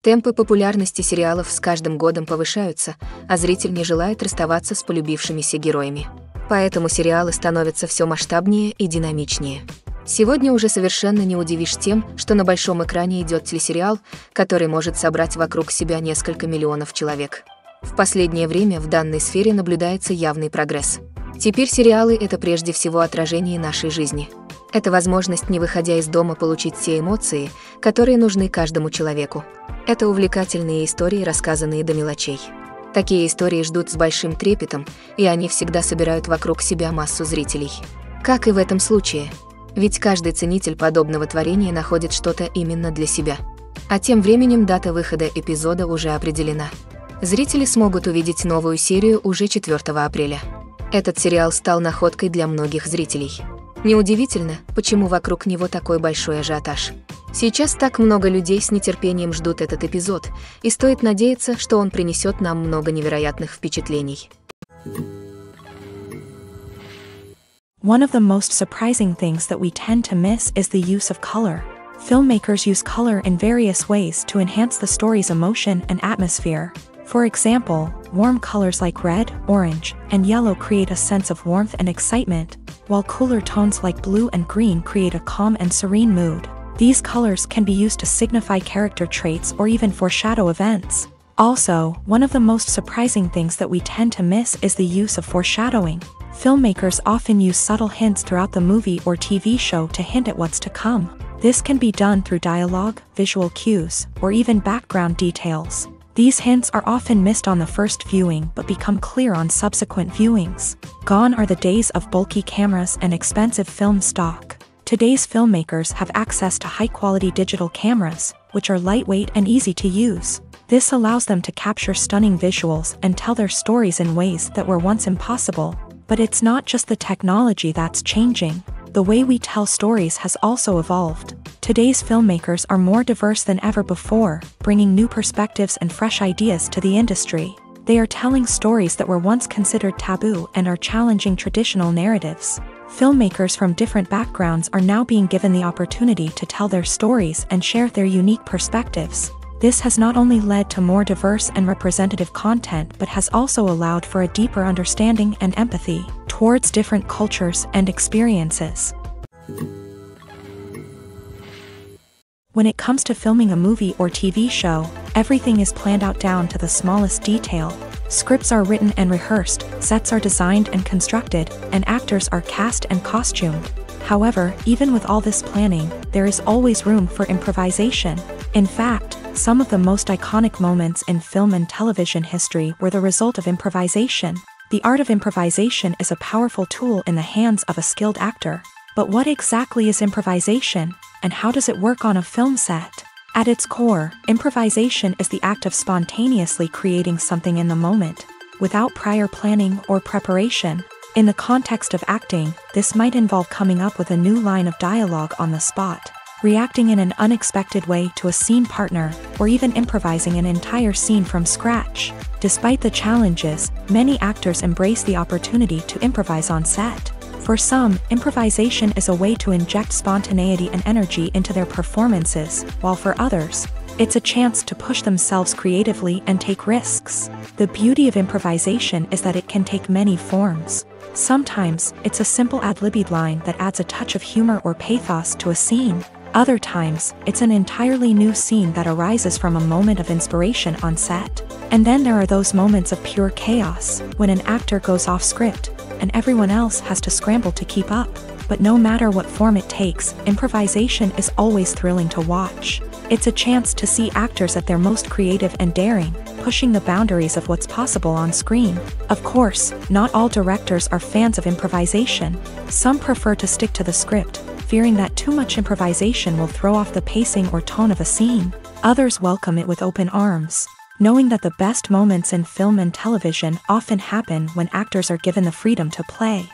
Темпы популярности сериалов с каждым годом повышаются, а зритель не желает расставаться с полюбившимися героями. Поэтому сериалы становятся все масштабнее и динамичнее. Сегодня уже совершенно не удивишь тем, что на большом экране идет телесериал, который может собрать вокруг себя несколько миллионов человек. В последнее время в данной сфере наблюдается явный прогресс. Теперь сериалы — это прежде всего отражение нашей жизни. Это возможность, не выходя из дома, получить те эмоции, которые нужны каждому человеку. Это увлекательные истории, рассказанные до мелочей. Такие истории ждут с большим трепетом, и они всегда собирают вокруг себя массу зрителей. Как и в этом случае. Ведь каждый ценитель подобного творения находит что-то именно для себя. А тем временем дата выхода эпизода уже определена. Зрители смогут увидеть новую серию уже 4 апреля. Этот сериал стал находкой для многих зрителей. Неудивительно, почему вокруг него такой большой ажиотаж. Сейчас так много людей с нетерпением ждут этот эпизод, и стоит надеяться, что он принесет нам много невероятных впечатлений. One of the most surprising things that we tend to miss is the use of color. Filmmakers use color in various ways to enhance the story's emotion and atmosphere. For example, warm colors like red, orange, and yellow create a sense of warmth and excitement, while cooler tones like blue and green create a calm and serene mood. These colors can be used to signify character traits or even foreshadow events. Also, one of the most surprising things that we tend to miss is the use of foreshadowing. Filmmakers often use subtle hints throughout the movie or TV show to hint at what's to come. This can be done through dialogue, visual cues, or even background details. These hints are often missed on the first viewing but become clear on subsequent viewings. Gone are the days of bulky cameras and expensive film stock. Today's filmmakers have access to high-quality digital cameras, which are lightweight and easy to use. This allows them to capture stunning visuals and tell their stories in ways that were once impossible. But it's not just the technology that's changing. The way we tell stories has also evolved. Today's filmmakers are more diverse than ever before, bringing new perspectives and fresh ideas to the industry. They are telling stories that were once considered taboo and are challenging traditional narratives. Filmmakers from different backgrounds are now being given the opportunity to tell their stories and share their unique perspectives. This has not only led to more diverse and representative content but has also allowed for a deeper understanding and empathy towards different cultures and experiences. When it comes to filming a movie or TV show, everything is planned out down to the smallest detail. Scripts are written and rehearsed, sets are designed and constructed, and actors are cast and costumed. However, even with all this planning, there is always room for improvisation. In fact, some of the most iconic moments in film and television history were the result of improvisation. The art of improvisation is a powerful tool in the hands of a skilled actor. But what exactly is improvisation, and how does it work on a film set? At its core, improvisation is the act of spontaneously creating something in the moment, without prior planning or preparation. In the context of acting, this might involve coming up with a new line of dialogue on the spot, reacting in an unexpected way to a scene partner, or even improvising an entire scene from scratch. Despite the challenges, many actors embrace the opportunity to improvise on set. For some, improvisation is a way to inject spontaneity and energy into their performances, while for others, it's a chance to push themselves creatively and take risks. The beauty of improvisation is that it can take many forms. Sometimes, it's a simple ad-libbed line that adds a touch of humor or pathos to a scene. Other times, it's an entirely new scene that arises from a moment of inspiration on set. And then there are those moments of pure chaos, when an actor goes off script, and everyone else has to scramble to keep up. But no matter what form it takes, improvisation is always thrilling to watch. It's a chance to see actors at their most creative and daring, pushing the boundaries of what's possible on screen. Of course, not all directors are fans of improvisation. Some prefer to stick to the script, fearing that too much improvisation will throw off the pacing or tone of a scene. Others welcome it with open arms, knowing that the best moments in film and television often happen when actors are given the freedom to play.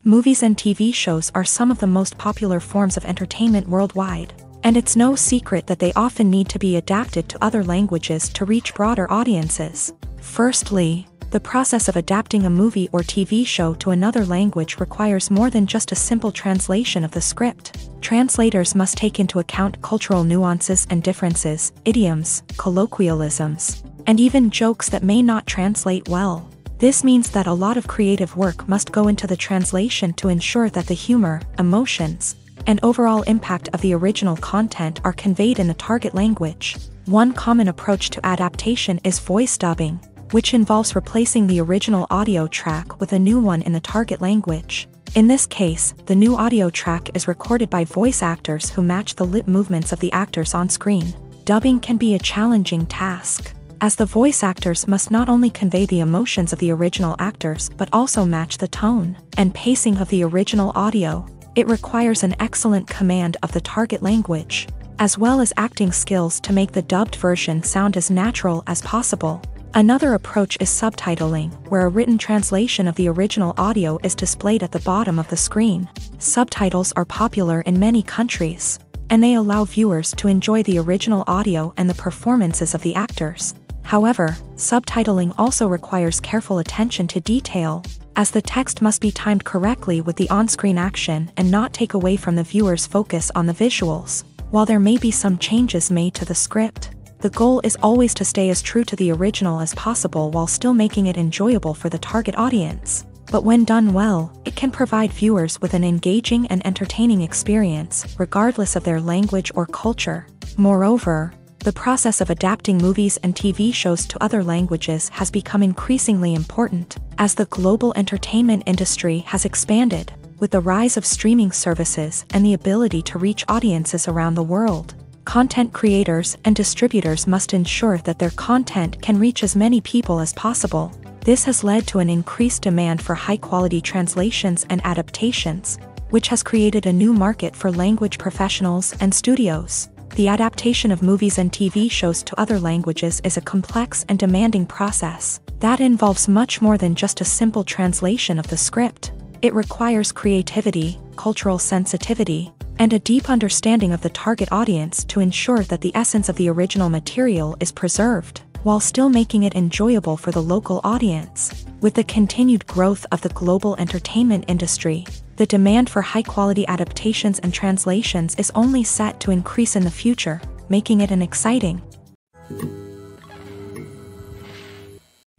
Movies and TV shows are some of the most popular forms of entertainment worldwide, and it's no secret that they often need to be adapted to other languages to reach broader audiences. Firstly, The process of adapting a movie or TV show to another language requires more than just a simple translation of the script. Translators must take into account cultural nuances and differences, idioms, colloquialisms, and even jokes that may not translate well. This means that a lot of creative work must go into the translation to ensure that the humor, emotions, and overall impact of the original content are conveyed in the target language. One common approach to adaptation is voice dubbing, which involves replacing the original audio track with a new one in the target language. In this case, the new audio track is recorded by voice actors who match the lip movements of the actors on screen. Dubbing can be a challenging task, as the voice actors must not only convey the emotions of the original actors but also match the tone and pacing of the original audio. It requires an excellent command of the target language, as well as acting skills to make the dubbed version sound as natural as possible. Another approach is subtitling, where a written translation of the original audio is displayed at the bottom of the screen. Subtitles are popular in many countries, and they allow viewers to enjoy the original audio and the performances of the actors. However, subtitling also requires careful attention to detail, as the text must be timed correctly with the on-screen action and not take away from the viewer's focus on the visuals. While there may be some changes made to the script, the goal is always to stay as true to the original as possible while still making it enjoyable for the target audience. But when done well, it can provide viewers with an engaging and entertaining experience, regardless of their language or culture. Moreover, the process of adapting movies and TV shows to other languages has become increasingly important, as the global entertainment industry has expanded, with the rise of streaming services and the ability to reach audiences around the world. Content creators and distributors must ensure that their content can reach as many people as possible. This has led to an increased demand for high-quality translations and adaptations, which has created a new market for language professionals and studios. The adaptation of movies and TV shows to other languages is a complex and demanding process that involves much more than just a simple translation of the script. It requires creativity, cultural sensitivity, and a deep understanding of the target audience to ensure that the essence of the original material is preserved, while still making it enjoyable for the local audience. With the continued growth of the global entertainment industry, the demand for high-quality adaptations and translations is only set to increase in the future, making it an exciting.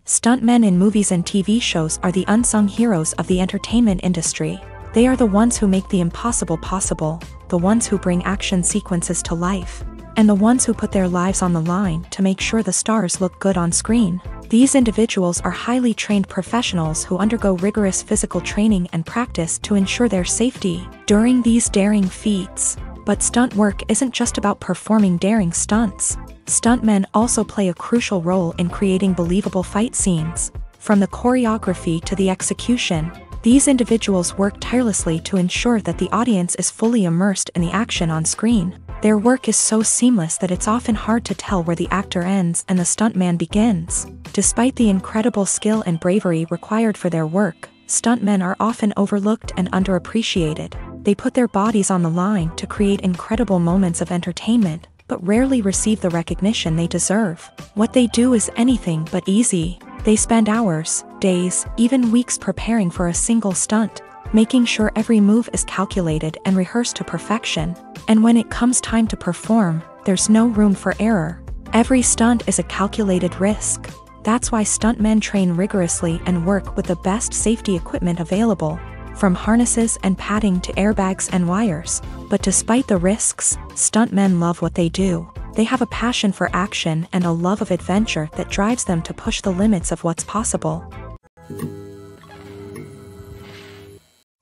Stuntmen in movies and TV shows are the unsung heroes of the entertainment industry. They are the ones who make the impossible possible, the ones who bring action sequences to life, and the ones who put their lives on the line to make sure the stars look good on screen. These individuals are highly trained professionals who undergo rigorous physical training and practice to ensure their safety during these daring feats. But stunt work isn't just about performing daring stunts. Stuntmen also play a crucial role in creating believable fight scenes. From the choreography to the execution, these individuals work tirelessly to ensure that the audience is fully immersed in the action on screen. Their work is so seamless that it's often hard to tell where the actor ends and the stuntman begins. Despite the incredible skill and bravery required for their work, stuntmen are often overlooked and underappreciated. They put their bodies on the line to create incredible moments of entertainment, but rarely receive the recognition they deserve. What they do is anything but easy. They spend hours, days, even weeks preparing for a single stunt, making sure every move is calculated and rehearsed to perfection. And when it comes time to perform, there's no room for error. Every stunt is a calculated risk. That's why stuntmen train rigorously and work with the best safety equipment available, from harnesses and padding to airbags and wires. But despite the risks, stuntmen love what they do. They have a passion for action and a love of adventure that drives them to push the limits of what's possible.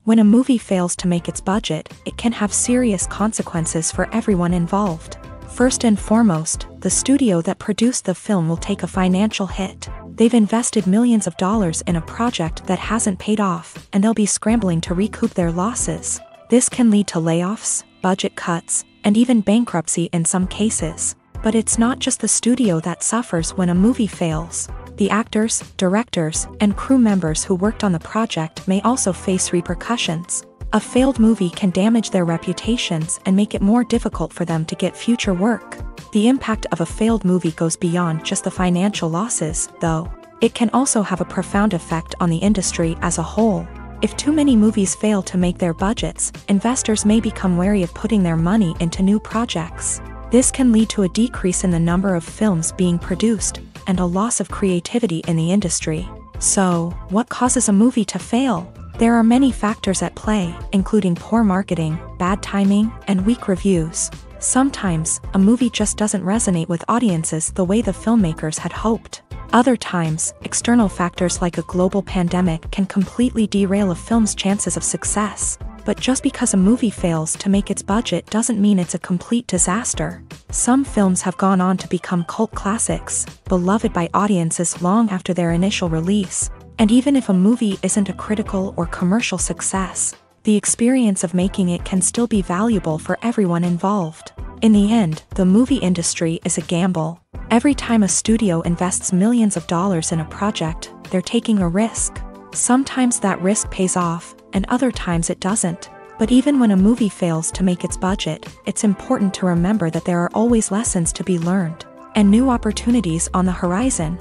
When a movie fails to make its budget, it can have serious consequences for everyone involved. First and foremost, the studio that produced the film will take a financial hit. They've invested millions of dollars in a project that hasn't paid off, and they'll be scrambling to recoup their losses. This can lead to layoffs, budget cuts, and even bankruptcy in some cases. But it's not just the studio that suffers when a movie fails. The actors, directors, and crew members who worked on the project may also face repercussions. A failed movie can damage their reputations and make it more difficult for them to get future work. The impact of a failed movie goes beyond just the financial losses, though. It can also have a profound effect on the industry as a whole. If too many movies fail to make their budgets, investors may become wary of putting their money into new projects. This can lead to a decrease in the number of films being produced, and a loss of creativity in the industry. So, what causes a movie to fail? There are many factors at play, including poor marketing, bad timing, and weak reviews. Sometimes, a movie just doesn't resonate with audiences the way the filmmakers had hoped. Other times, external factors like a global pandemic can completely derail a film's chances of success. But just because a movie fails to make its budget doesn't mean it's a complete disaster. Some films have gone on to become cult classics, beloved by audiences long after their initial release. And even if a movie isn't a critical or commercial success, the experience of making it can still be valuable for everyone involved. In the end, the movie industry is a gamble. Every time a studio invests millions of dollars in a project, they're taking a risk. Sometimes that risk pays off, and other times it doesn't. But even when a movie fails to make its budget, it's important to remember that there are always lessons to be learned, and new opportunities on the horizon.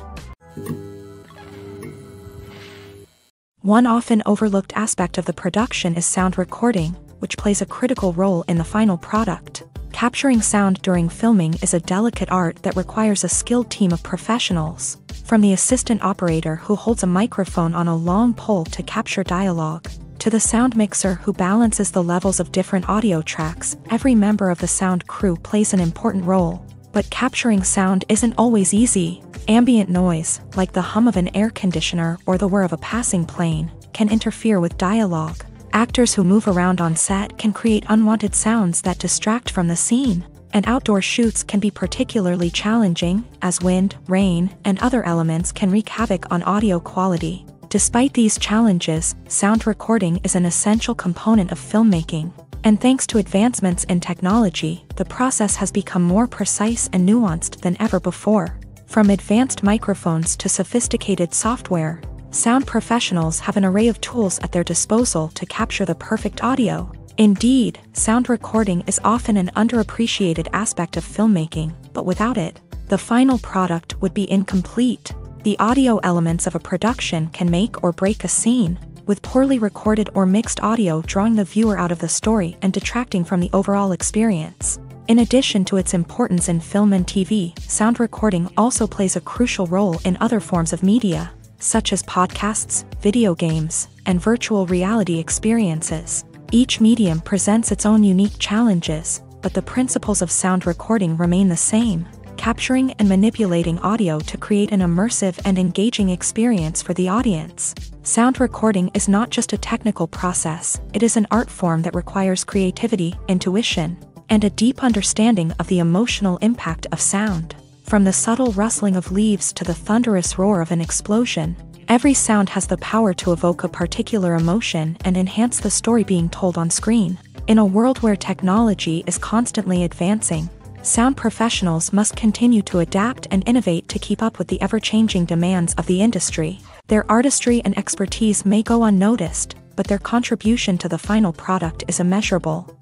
One often overlooked aspect of the production is sound recording, which plays a critical role in the final product. Capturing sound during filming is a delicate art that requires a skilled team of professionals. From the assistant operator who holds a microphone on a long pole to capture dialogue, to the sound mixer who balances the levels of different audio tracks, every member of the sound crew plays an important role. But capturing sound isn't always easy. Ambient noise, like the hum of an air conditioner or the whir of a passing plane, can interfere with dialogue. Actors who move around on set can create unwanted sounds that distract from the scene. And outdoor shoots can be particularly challenging, as wind, rain, and other elements can wreak havoc on audio quality. Despite these challenges, sound recording is an essential component of filmmaking. And thanks to advancements in technology, the process has become more precise and nuanced than ever before. From advanced microphones to sophisticated software, sound professionals have an array of tools at their disposal to capture the perfect audio. Indeed, sound recording is often an underappreciated aspect of filmmaking, but without it, the final product would be incomplete. The audio elements of a production can make or break a scene, with poorly recorded or mixed audio drawing the viewer out of the story and detracting from the overall experience. In addition to its importance in film and TV, sound recording also plays a crucial role in other forms of media, such as podcasts, video games, and virtual reality experiences. Each medium presents its own unique challenges, but the principles of sound recording remain the same, capturing and manipulating audio to create an immersive and engaging experience for the audience. Sound recording is not just a technical process, it is an art form that requires creativity, intuition, and a deep understanding of the emotional impact of sound. From the subtle rustling of leaves to the thunderous roar of an explosion, every sound has the power to evoke a particular emotion and enhance the story being told on screen. In a world where technology is constantly advancing, sound professionals must continue to adapt and innovate to keep up with the ever-changing demands of the industry. Their artistry and expertise may go unnoticed, but their contribution to the final product is immeasurable.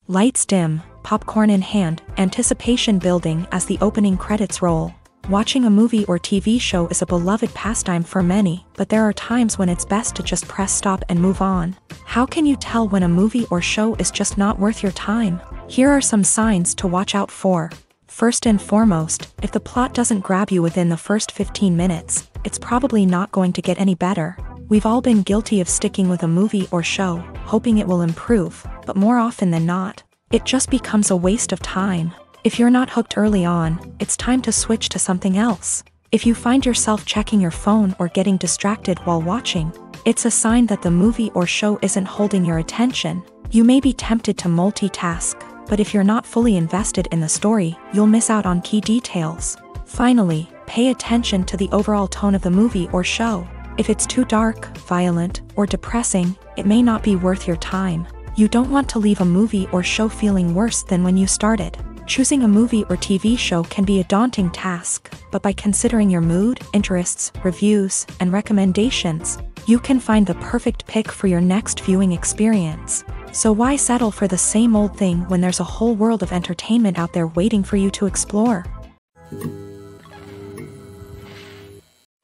Lights dim, popcorn in hand, anticipation building as the opening credits roll. Watching a movie or TV show is a beloved pastime for many, but there are times when it's best to just press stop and move on. How can you tell when a movie or show is just not worth your time? Here are some signs to watch out for. First and foremost, if the plot doesn't grab you within the first 15 minutes, it's probably not going to get any better. We've all been guilty of sticking with a movie or show, hoping it will improve, but more often than not, it just becomes a waste of time. If you're not hooked early on, it's time to switch to something else. If you find yourself checking your phone or getting distracted while watching, it's a sign that the movie or show isn't holding your attention. You may be tempted to multitask, but if you're not fully invested in the story, you'll miss out on key details. Finally, pay attention to the overall tone of the movie or show. If it's too dark, violent, or depressing, it may not be worth your time. You don't want to leave a movie or show feeling worse than when you started. Choosing a movie or TV show can be a daunting task, but by considering your mood, interests, reviews, and recommendations, you can find the perfect pick for your next viewing experience. So why settle for the same old thing when there's a whole world of entertainment out there waiting for you to explore?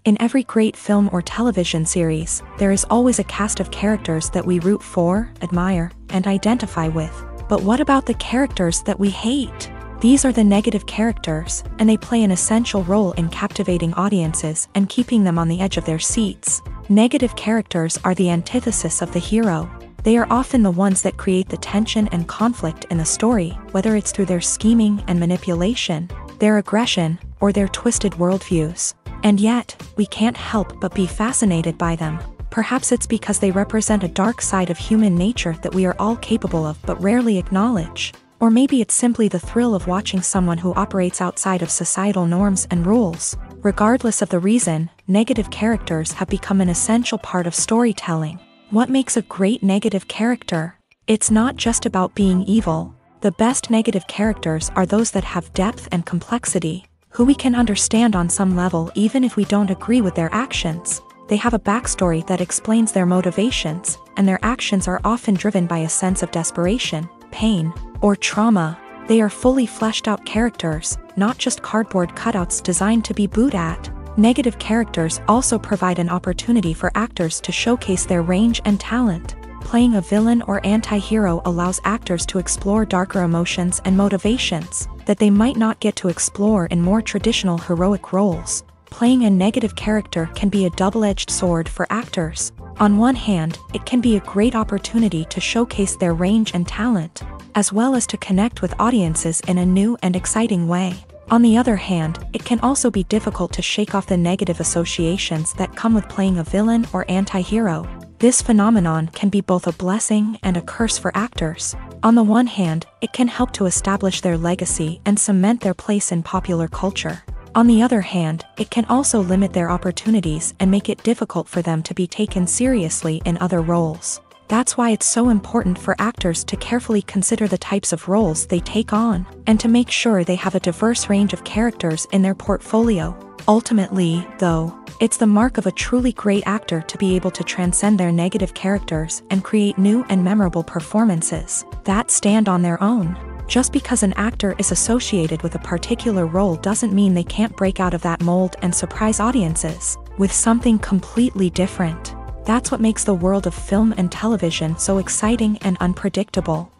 In every great film or television series, there is always a cast of characters that we root for, admire, and identify with. But what about the characters that we hate? These are the negative characters, and they play an essential role in captivating audiences and keeping them on the edge of their seats. Negative characters are the antithesis of the hero. They are often the ones that create the tension and conflict in the story, whether it's through their scheming and manipulation, their aggression, or their twisted worldviews. And yet, we can't help but be fascinated by them. Perhaps it's because they represent a dark side of human nature that we are all capable of but rarely acknowledge. Or maybe it's simply the thrill of watching someone who operates outside of societal norms and rules. Regardless of the reason, negative characters have become an essential part of storytelling. What makes a great negative character? It's not just about being evil. The best negative characters are those that have depth and complexity, who we can understand on some level even if we don't agree with their actions. They have a backstory that explains their motivations, and their actions are often driven by a sense of desperation, pain, or trauma. They are fully fleshed out characters, not just cardboard cutouts designed to be booed at. Negative characters also provide an opportunity for actors to showcase their range and talent. Playing a villain or anti-hero allows actors to explore darker emotions and motivations that they might not get to explore in more traditional heroic roles. Playing a negative character can be a double-edged sword for actors. On one hand, it can be a great opportunity to showcase their range and talent, as well as to connect with audiences in a new and exciting way. On the other hand, it can also be difficult to shake off the negative associations that come with playing a villain or anti-hero. This phenomenon can be both a blessing and a curse for actors. On the one hand, it can help to establish their legacy and cement their place in popular culture. On the other hand, it can also limit their opportunities and make it difficult for them to be taken seriously in other roles. That's why it's so important for actors to carefully consider the types of roles they take on, and to make sure they have a diverse range of characters in their portfolio. Ultimately, though, it's the mark of a truly great actor to be able to transcend their negative characters and create new and memorable performances that stand on their own. Just because an actor is associated with a particular role doesn't mean they can't break out of that mold and surprise audiences with something completely different. That's what makes the world of film and television so exciting and unpredictable.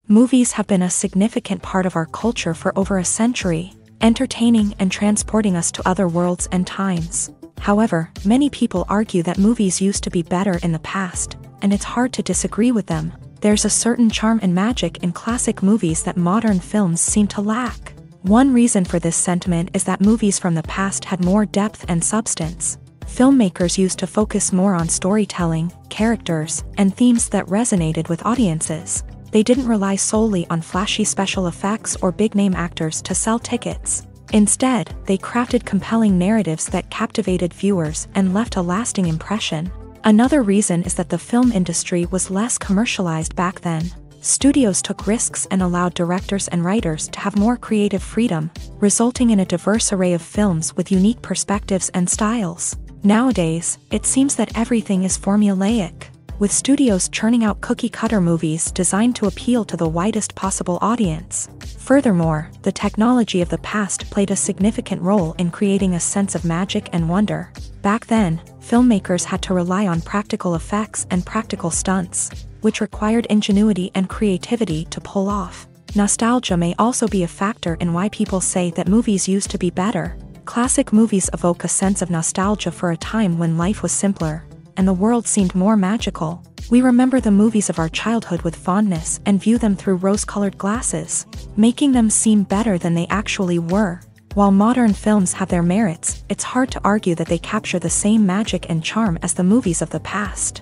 Movies have been a significant part of our culture for over a century, entertaining and transporting us to other worlds and times. However, many people argue that movies used to be better in the past, and it's hard to disagree with them. There's a certain charm and magic in classic movies that modern films seem to lack. One reason for this sentiment is that movies from the past had more depth and substance. Filmmakers used to focus more on storytelling, characters, and themes that resonated with audiences. They didn't rely solely on flashy special effects or big-name actors to sell tickets. Instead, they crafted compelling narratives that captivated viewers and left a lasting impression. Another reason is that the film industry was less commercialized back then. Studios took risks and allowed directors and writers to have more creative freedom, resulting in a diverse array of films with unique perspectives and styles. Nowadays, it seems that everything is formulaic, with studios churning out cookie-cutter movies designed to appeal to the widest possible audience. Furthermore, the technology of the past played a significant role in creating a sense of magic and wonder. Back then, filmmakers had to rely on practical effects and practical stunts, which required ingenuity and creativity to pull off. Nostalgia may also be a factor in why people say that movies used to be better. Classic movies evoke a sense of nostalgia for a time when life was simpler, and the world seemed more magical. We remember the movies of our childhood with fondness and view them through rose-colored glasses, making them seem better than they actually were. While modern films have their merits, it's hard to argue that they capture the same magic and charm as the movies of the past.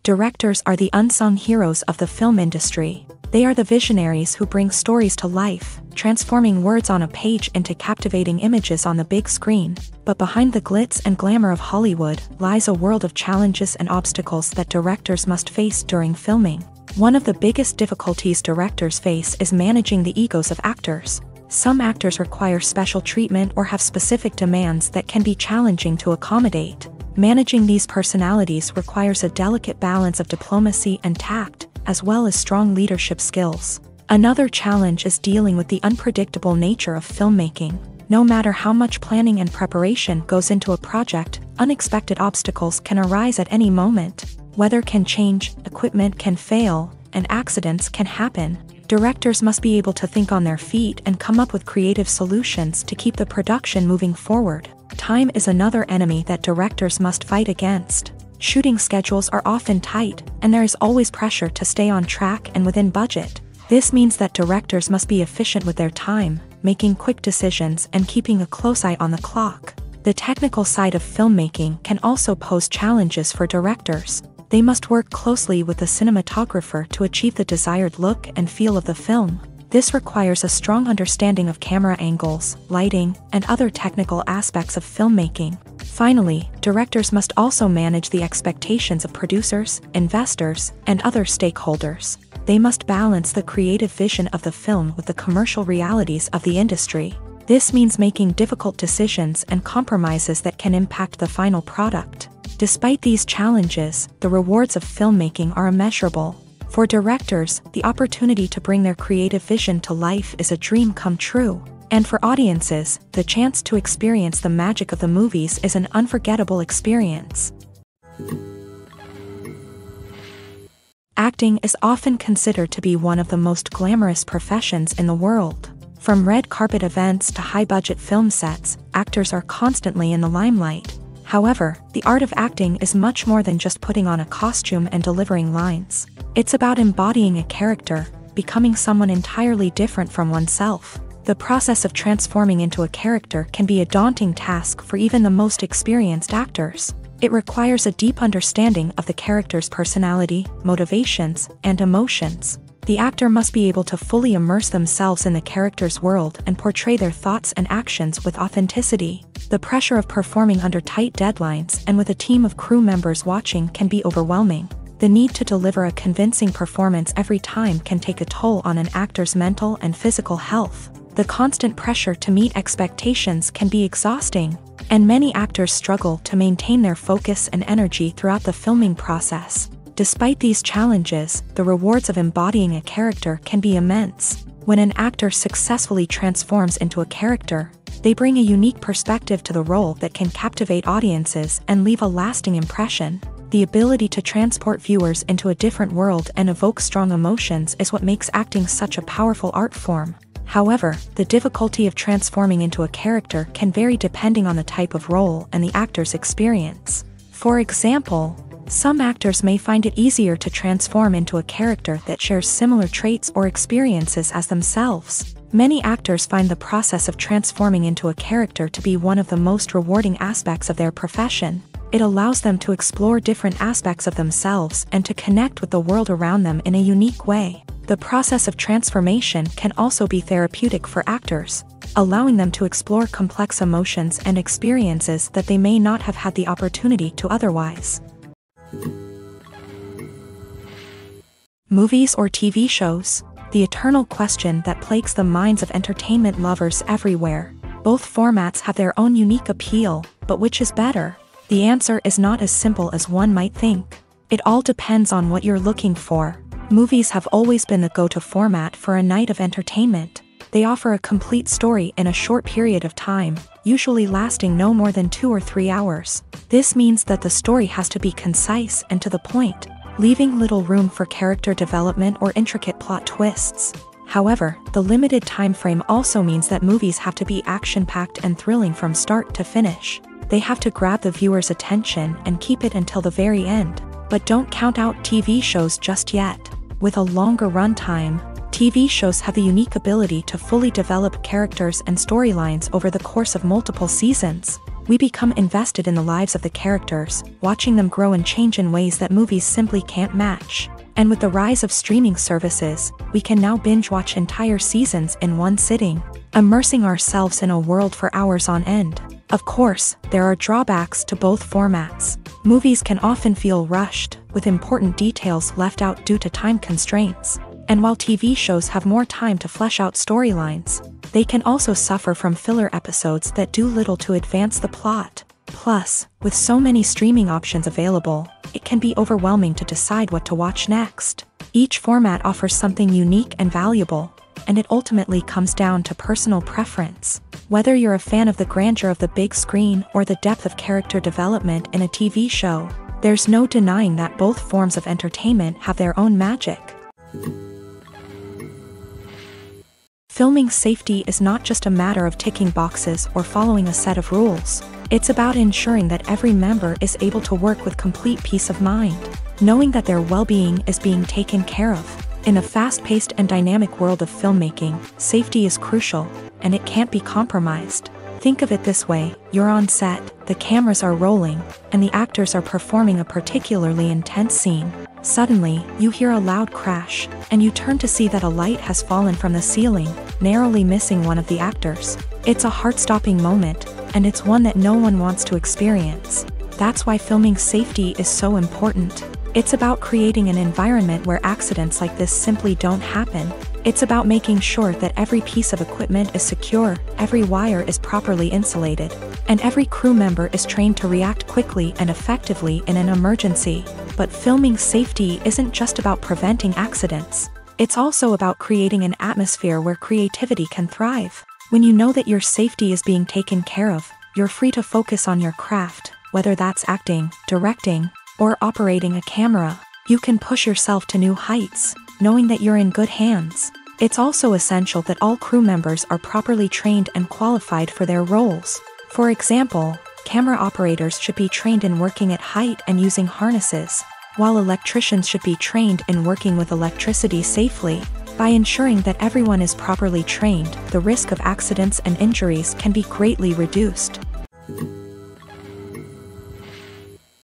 Directors are the unsung heroes of the film industry. They are the visionaries who bring stories to life, transforming words on a page into captivating images on the big screen. But behind the glitz and glamour of Hollywood lies a world of challenges and obstacles that directors must face during filming. One of the biggest difficulties directors face is managing the egos of actors. Some actors require special treatment or have specific demands that can be challenging to accommodate. Managing these personalities requires a delicate balance of diplomacy and tact, as well as strong leadership skills. Another challenge is dealing with the unpredictable nature of filmmaking. No matter how much planning and preparation goes into a project, unexpected obstacles can arise at any moment. Weather can change, equipment can fail, and accidents can happen. Directors must be able to think on their feet and come up with creative solutions to keep the production moving forward. Time is another enemy that directors must fight against. Shooting schedules are often tight, and there is always pressure to stay on track and within budget. This means that directors must be efficient with their time, making quick decisions and keeping a close eye on the clock. The technical side of filmmaking can also pose challenges for directors. They must work closely with the cinematographer to achieve the desired look and feel of the film. This requires a strong understanding of camera angles, lighting, and other technical aspects of filmmaking. Finally, directors must also manage the expectations of producers, investors, and other stakeholders. They must balance the creative vision of the film with the commercial realities of the industry. This means making difficult decisions and compromises that can impact the final product. Despite these challenges, the rewards of filmmaking are immeasurable. For directors, the opportunity to bring their creative vision to life is a dream come true. And for audiences, the chance to experience the magic of the movies is an unforgettable experience. Acting is often considered to be one of the most glamorous professions in the world. From red carpet events to high-budget film sets, actors are constantly in the limelight. However, the art of acting is much more than just putting on a costume and delivering lines. It's about embodying a character, becoming someone entirely different from oneself. The process of transforming into a character can be a daunting task for even the most experienced actors. It requires a deep understanding of the character's personality, motivations, and emotions. The actor must be able to fully immerse themselves in the character's world and portray their thoughts and actions with authenticity. The pressure of performing under tight deadlines and with a team of crew members watching can be overwhelming. The need to deliver a convincing performance every time can take a toll on an actor's mental and physical health. The constant pressure to meet expectations can be exhausting, and many actors struggle to maintain their focus and energy throughout the filming process. Despite these challenges, the rewards of embodying a character can be immense. When an actor successfully transforms into a character, they bring a unique perspective to the role that can captivate audiences and leave a lasting impression. The ability to transport viewers into a different world and evoke strong emotions is what makes acting such a powerful art form. However, the difficulty of transforming into a character can vary depending on the type of role and the actor's experience. For example, some actors may find it easier to transform into a character that shares similar traits or experiences as themselves. Many actors find the process of transforming into a character to be one of the most rewarding aspects of their profession. It allows them to explore different aspects of themselves and to connect with the world around them in a unique way. The process of transformation can also be therapeutic for actors, allowing them to explore complex emotions and experiences that they may not have had the opportunity to otherwise. Movies or TV shows? The eternal question that plagues the minds of entertainment lovers everywhere. Both formats have their own unique appeal, but which is better? The answer is not as simple as one might think. It all depends on what you're looking for. Movies have always been the go-to format for a night of entertainment. They offer a complete story in a short period of time, usually lasting no more than 2 or 3 hours. This means that the story has to be concise and to the point, leaving little room for character development or intricate plot twists. However, the limited time frame also means that movies have to be action-packed and thrilling from start to finish. They have to grab the viewer's attention and keep it until the very end. But don't count out TV shows just yet. With a longer runtime, TV shows have the unique ability to fully develop characters and storylines over the course of multiple seasons. We become invested in the lives of the characters, watching them grow and change in ways that movies simply can't match. And with the rise of streaming services, we can now binge-watch entire seasons in one sitting, immersing ourselves in a world for hours on end. Of course, there are drawbacks to both formats. Movies can often feel rushed, with important details left out due to time constraints. And while TV shows have more time to flesh out storylines, they can also suffer from filler episodes that do little to advance the plot. Plus, with so many streaming options available, it can be overwhelming to decide what to watch next. Each format offers something unique and valuable, and it ultimately comes down to personal preference. Whether you're a fan of the grandeur of the big screen or the depth of character development in a TV show, there's no denying that both forms of entertainment have their own magic. Filming safety is not just a matter of ticking boxes or following a set of rules. It's about ensuring that every member is able to work with complete peace of mind, knowing that their well-being is being taken care of. In a fast-paced and dynamic world of filmmaking, safety is crucial, and it can't be compromised. Think of it this way: you're on set, the cameras are rolling, and the actors are performing a particularly intense scene. Suddenly, you hear a loud crash, and you turn to see that a light has fallen from the ceiling, narrowly missing one of the actors. It's a heart-stopping moment, and it's one that no one wants to experience. That's why filming safety is so important. It's about creating an environment where accidents like this simply don't happen. It's about making sure that every piece of equipment is secure, every wire is properly insulated, and every crew member is trained to react quickly and effectively in an emergency. But filming safety isn't just about preventing accidents. It's also about creating an atmosphere where creativity can thrive. When you know that your safety is being taken care of, you're free to focus on your craft, whether that's acting, directing, or operating a camera. You can push yourself to new heights, knowing that you're in good hands. It's also essential that all crew members are properly trained and qualified for their roles. For example, camera operators should be trained in working at height and using harnesses, while electricians should be trained in working with electricity safely. By ensuring that everyone is properly trained, the risk of accidents and injuries can be greatly reduced.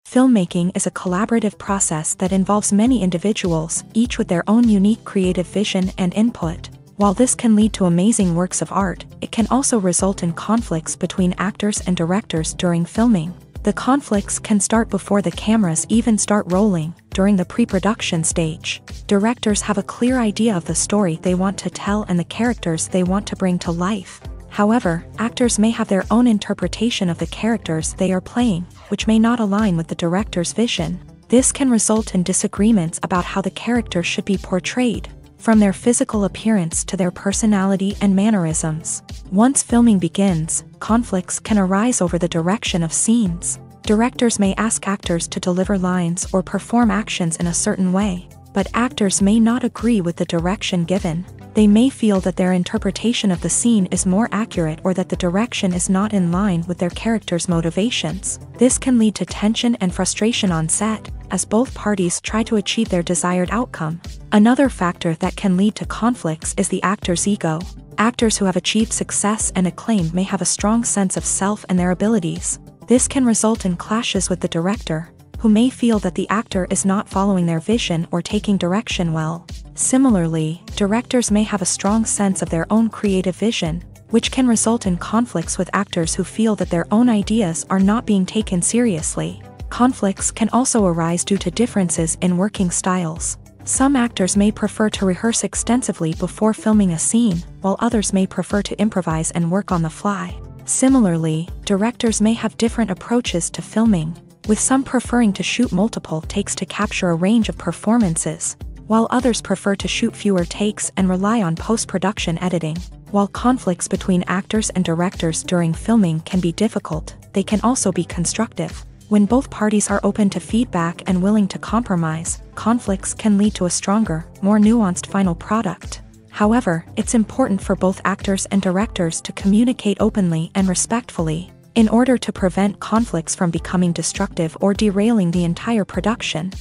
Filmmaking is a collaborative process that involves many individuals, each with their own unique creative vision and input. While this can lead to amazing works of art, it can also result in conflicts between actors and directors during filming. The conflicts can start before the cameras even start rolling, during the pre-production stage. Directors have a clear idea of the story they want to tell and the characters they want to bring to life. However, actors may have their own interpretation of the characters they are playing, which may not align with the director's vision. This can result in disagreements about how the characters should be portrayed, from their physical appearance to their personality and mannerisms. Once filming begins, conflicts can arise over the direction of scenes. Directors may ask actors to deliver lines or perform actions in a certain way, but actors may not agree with the direction given. They may feel that their interpretation of the scene is more accurate or that the direction is not in line with their character's motivations. This can lead to tension and frustration on set, as both parties try to achieve their desired outcome. Another factor that can lead to conflicts is the actor's ego. Actors who have achieved success and acclaim may have a strong sense of self and their abilities. This can result in clashes with the director, who may feel that the actor is not following their vision or taking direction well. Similarly, directors may have a strong sense of their own creative vision, which can result in conflicts with actors who feel that their own ideas are not being taken seriously. Conflicts can also arise due to differences in working styles. Some actors may prefer to rehearse extensively before filming a scene, while others may prefer to improvise and work on the fly. Similarly, directors may have different approaches to filming, with some preferring to shoot multiple takes to capture a range of performances, while others prefer to shoot fewer takes and rely on post-production editing. While conflicts between actors and directors during filming can be difficult, they can also be constructive. When both parties are open to feedback and willing to compromise, conflicts can lead to a stronger, more nuanced final product. However, it's important for both actors and directors to communicate openly and respectfully, in order to prevent conflicts from becoming destructive or derailing the entire production.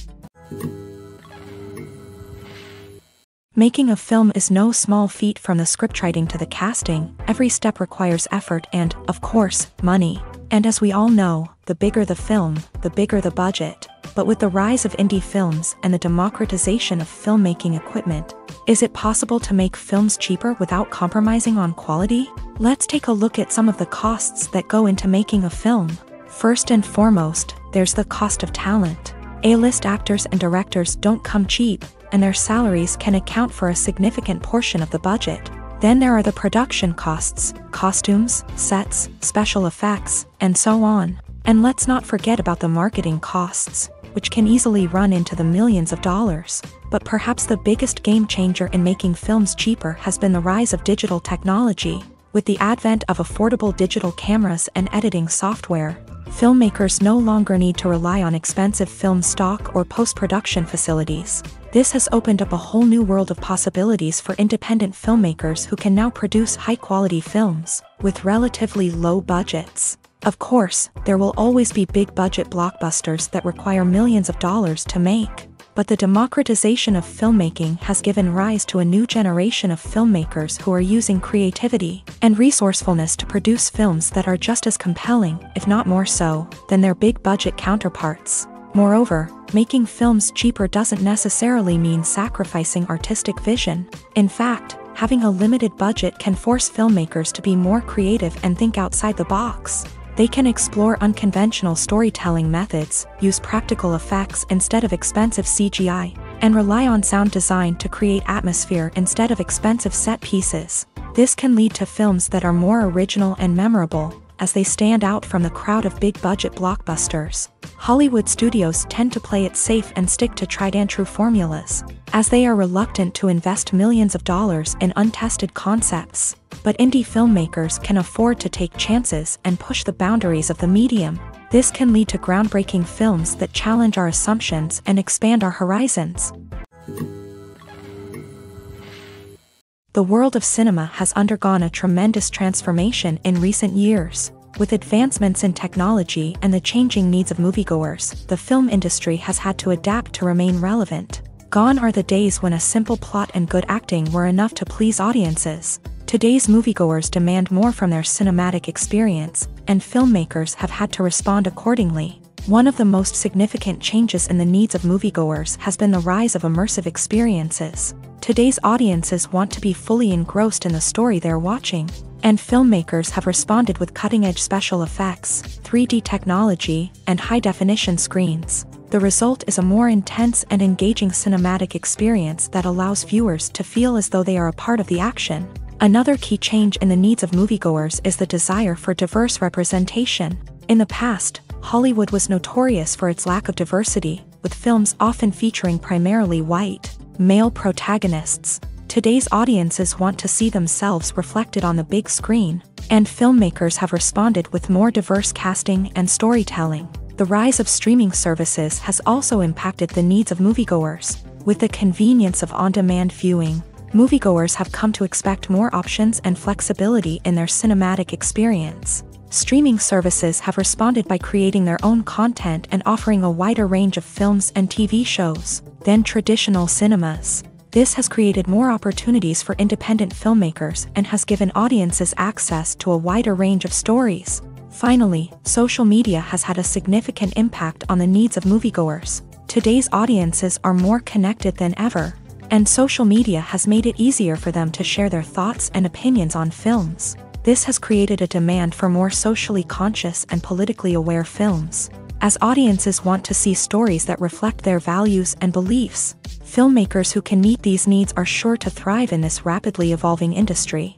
Making a film is no small feat. From the scriptwriting to the casting, every step requires effort and, of course, money. And as we all know, the bigger the film, the bigger the budget. But with the rise of indie films and the democratization of filmmaking equipment, is it possible to make films cheaper without compromising on quality? Let's take a look at some of the costs that go into making a film. First and foremost, there's the cost of talent. A-list actors and directors don't come cheap, and their salaries can account for a significant portion of the budget. Then there are the production costs, costumes, sets, special effects, and so on. And let's not forget about the marketing costs, which can easily run into the millions of dollars. but perhaps the biggest game changer in making films cheaper has been the rise of digital technology. With the advent of affordable digital cameras and editing software, filmmakers no longer need to rely on expensive film stock or post-production facilities. This has opened up a whole new world of possibilities for independent filmmakers who can now produce high-quality films with relatively low budgets. Of course, there will always be big-budget blockbusters that require millions of dollars to make. But the democratization of filmmaking has given rise to a new generation of filmmakers who are using creativity and resourcefulness to produce films that are just as compelling, if not more so, than their big-budget counterparts. Moreover, making films cheaper doesn't necessarily mean sacrificing artistic vision. In fact, having a limited budget can force filmmakers to be more creative and think outside the box. They can explore unconventional storytelling methods, use practical effects instead of expensive CGI, and rely on sound design to create atmosphere instead of expensive set pieces. This can lead to films that are more original and memorable, as they stand out from the crowd of big-budget blockbusters. Hollywood studios tend to play it safe and stick to tried-and-true formulas, as they are reluctant to invest millions of dollars in untested concepts. But indie filmmakers can afford to take chances and push the boundaries of the medium. This can lead to groundbreaking films that challenge our assumptions and expand our horizons. The world of cinema has undergone a tremendous transformation in recent years. With advancements in technology and the changing needs of moviegoers, the film industry has had to adapt to remain relevant. Gone are the days when a simple plot and good acting were enough to please audiences. Today's moviegoers demand more from their cinematic experience, and filmmakers have had to respond accordingly. One of the most significant changes in the needs of moviegoers has been the rise of immersive experiences. Today's audiences want to be fully engrossed in the story they're watching, and filmmakers have responded with cutting-edge special effects, 3D technology, and high-definition screens. The result is a more intense and engaging cinematic experience that allows viewers to feel as though they are a part of the action. Another key change in the needs of moviegoers is the desire for diverse representation. In the past, Hollywood was notorious for its lack of diversity, with films often featuring primarily white, male protagonists. Today's audiences want to see themselves reflected on the big screen, and filmmakers have responded with more diverse casting and storytelling. The rise of streaming services has also impacted the needs of moviegoers. With the convenience of on-demand viewing, moviegoers have come to expect more options and flexibility in their cinematic experience. Streaming services have responded by creating their own content and offering a wider range of films and TV shows than traditional cinemas. This has created more opportunities for independent filmmakers and has given audiences access to a wider range of stories. Finally, social media has had a significant impact on the needs of moviegoers. Today's audiences are more connected than ever, and social media has made it easier for them to share their thoughts and opinions on films. This has created a demand for more socially conscious and politically aware films. As audiences want to see stories that reflect their values and beliefs, filmmakers who can meet these needs are sure to thrive in this rapidly evolving industry.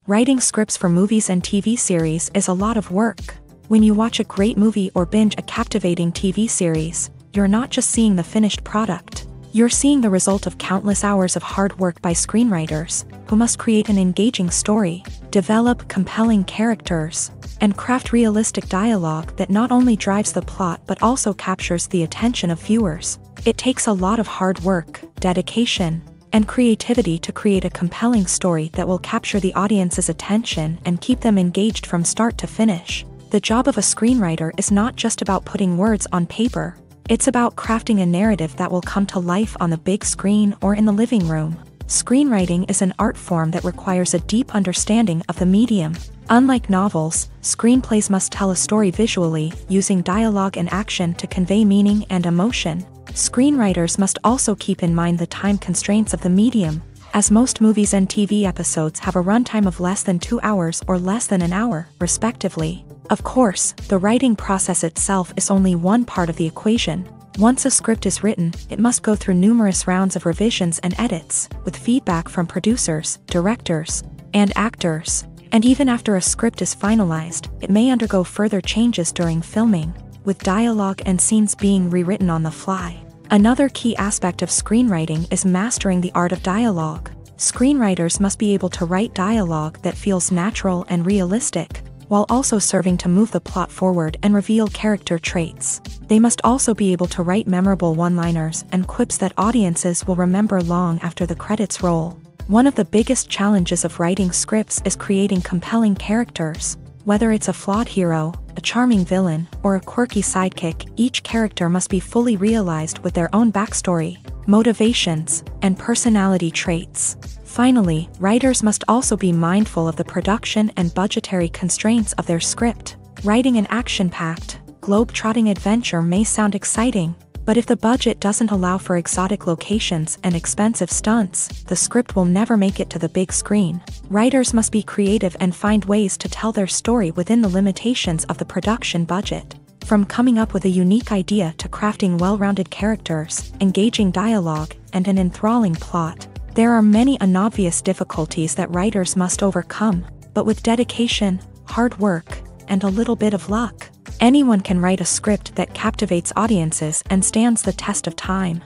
Writing scripts for movies and TV series is a lot of work. When you watch a great movie or binge a captivating TV series, you're not just seeing the finished product. You're seeing the result of countless hours of hard work by screenwriters, who must create an engaging story, develop compelling characters, and craft realistic dialogue that not only drives the plot but also captures the attention of viewers. It takes a lot of hard work, dedication, and creativity to create a compelling story that will capture the audience's attention and keep them engaged from start to finish. The job of a screenwriter is not just about putting words on paper. It's about crafting a narrative that will come to life on the big screen or in the living room. Screenwriting is an art form that requires a deep understanding of the medium. Unlike novels, screenplays must tell a story visually, using dialogue and action to convey meaning and emotion. Screenwriters must also keep in mind the time constraints of the medium, as most movies and TV episodes have a runtime of less than 2 hours or less than an hour, respectively. Of course, the writing process itself is only one part of the equation. Once a script is written, it must go through numerous rounds of revisions and edits, with feedback from producers, directors, and actors. And even after a script is finalized, it may undergo further changes during filming. with dialogue and scenes being rewritten on the fly. Another key aspect of screenwriting is mastering the art of dialogue. Screenwriters must be able to write dialogue that feels natural and realistic, while also serving to move the plot forward and reveal character traits. They must also be able to write memorable one-liners and quips that audiences will remember long after the credits roll. One of the biggest challenges of writing scripts is creating compelling characters. Whether it's a flawed hero, a charming villain, or a quirky sidekick, each character must be fully realized with their own backstory, motivations, and personality traits. Finally, writers must also be mindful of the production and budgetary constraints of their script. Writing an action-packed, globe-trotting adventure may sound exciting, but if the budget doesn't allow for exotic locations and expensive stunts, the script will never make it to the big screen. Writers must be creative and find ways to tell their story within the limitations of the production budget. From coming up with a unique idea to crafting well-rounded characters, engaging dialogue, and an enthralling plot, there are many unobvious difficulties that writers must overcome, but with dedication, hard work, and a little bit of luck, anyone can write a script that captivates audiences and stands the test of time.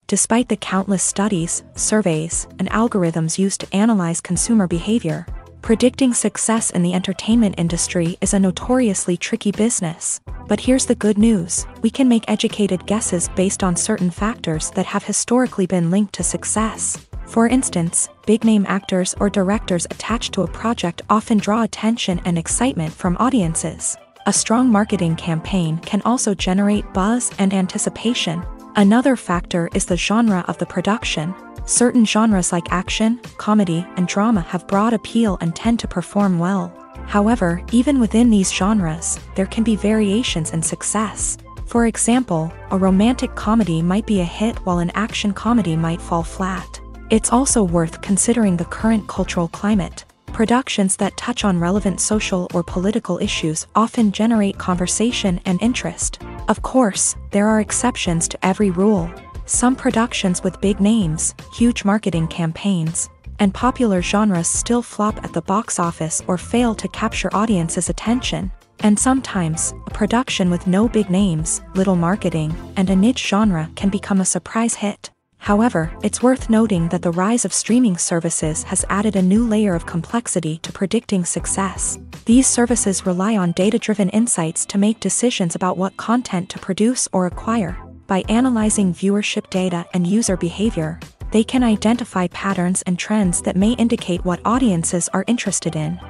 Despite the countless studies, surveys, and algorithms used to analyze consumer behavior, predicting success in the entertainment industry is a notoriously tricky business. But here's the good news: we can make educated guesses based on certain factors that have historically been linked to success. For instance, big-name actors or directors attached to a project often draw attention and excitement from audiences. A strong marketing campaign can also generate buzz and anticipation. Another factor is the genre of the production. Certain genres like action, comedy, and drama have broad appeal and tend to perform well. However, even within these genres, there can be variations in success. For example, a romantic comedy might be a hit while an action comedy might fall flat. It's also worth considering the current cultural climate. Productions that touch on relevant social or political issues often generate conversation and interest. Of course, there are exceptions to every rule. Some productions with big names, huge marketing campaigns, and popular genres still flop at the box office or fail to capture audiences' attention. And sometimes, a production with no big names, little marketing, and a niche genre can become a surprise hit. However, it's worth noting that the rise of streaming services has added a new layer of complexity to predicting success. These services rely on data-driven insights to make decisions about what content to produce or acquire. By analyzing viewership data and user behavior, they can identify patterns and trends that may indicate what audiences are interested in.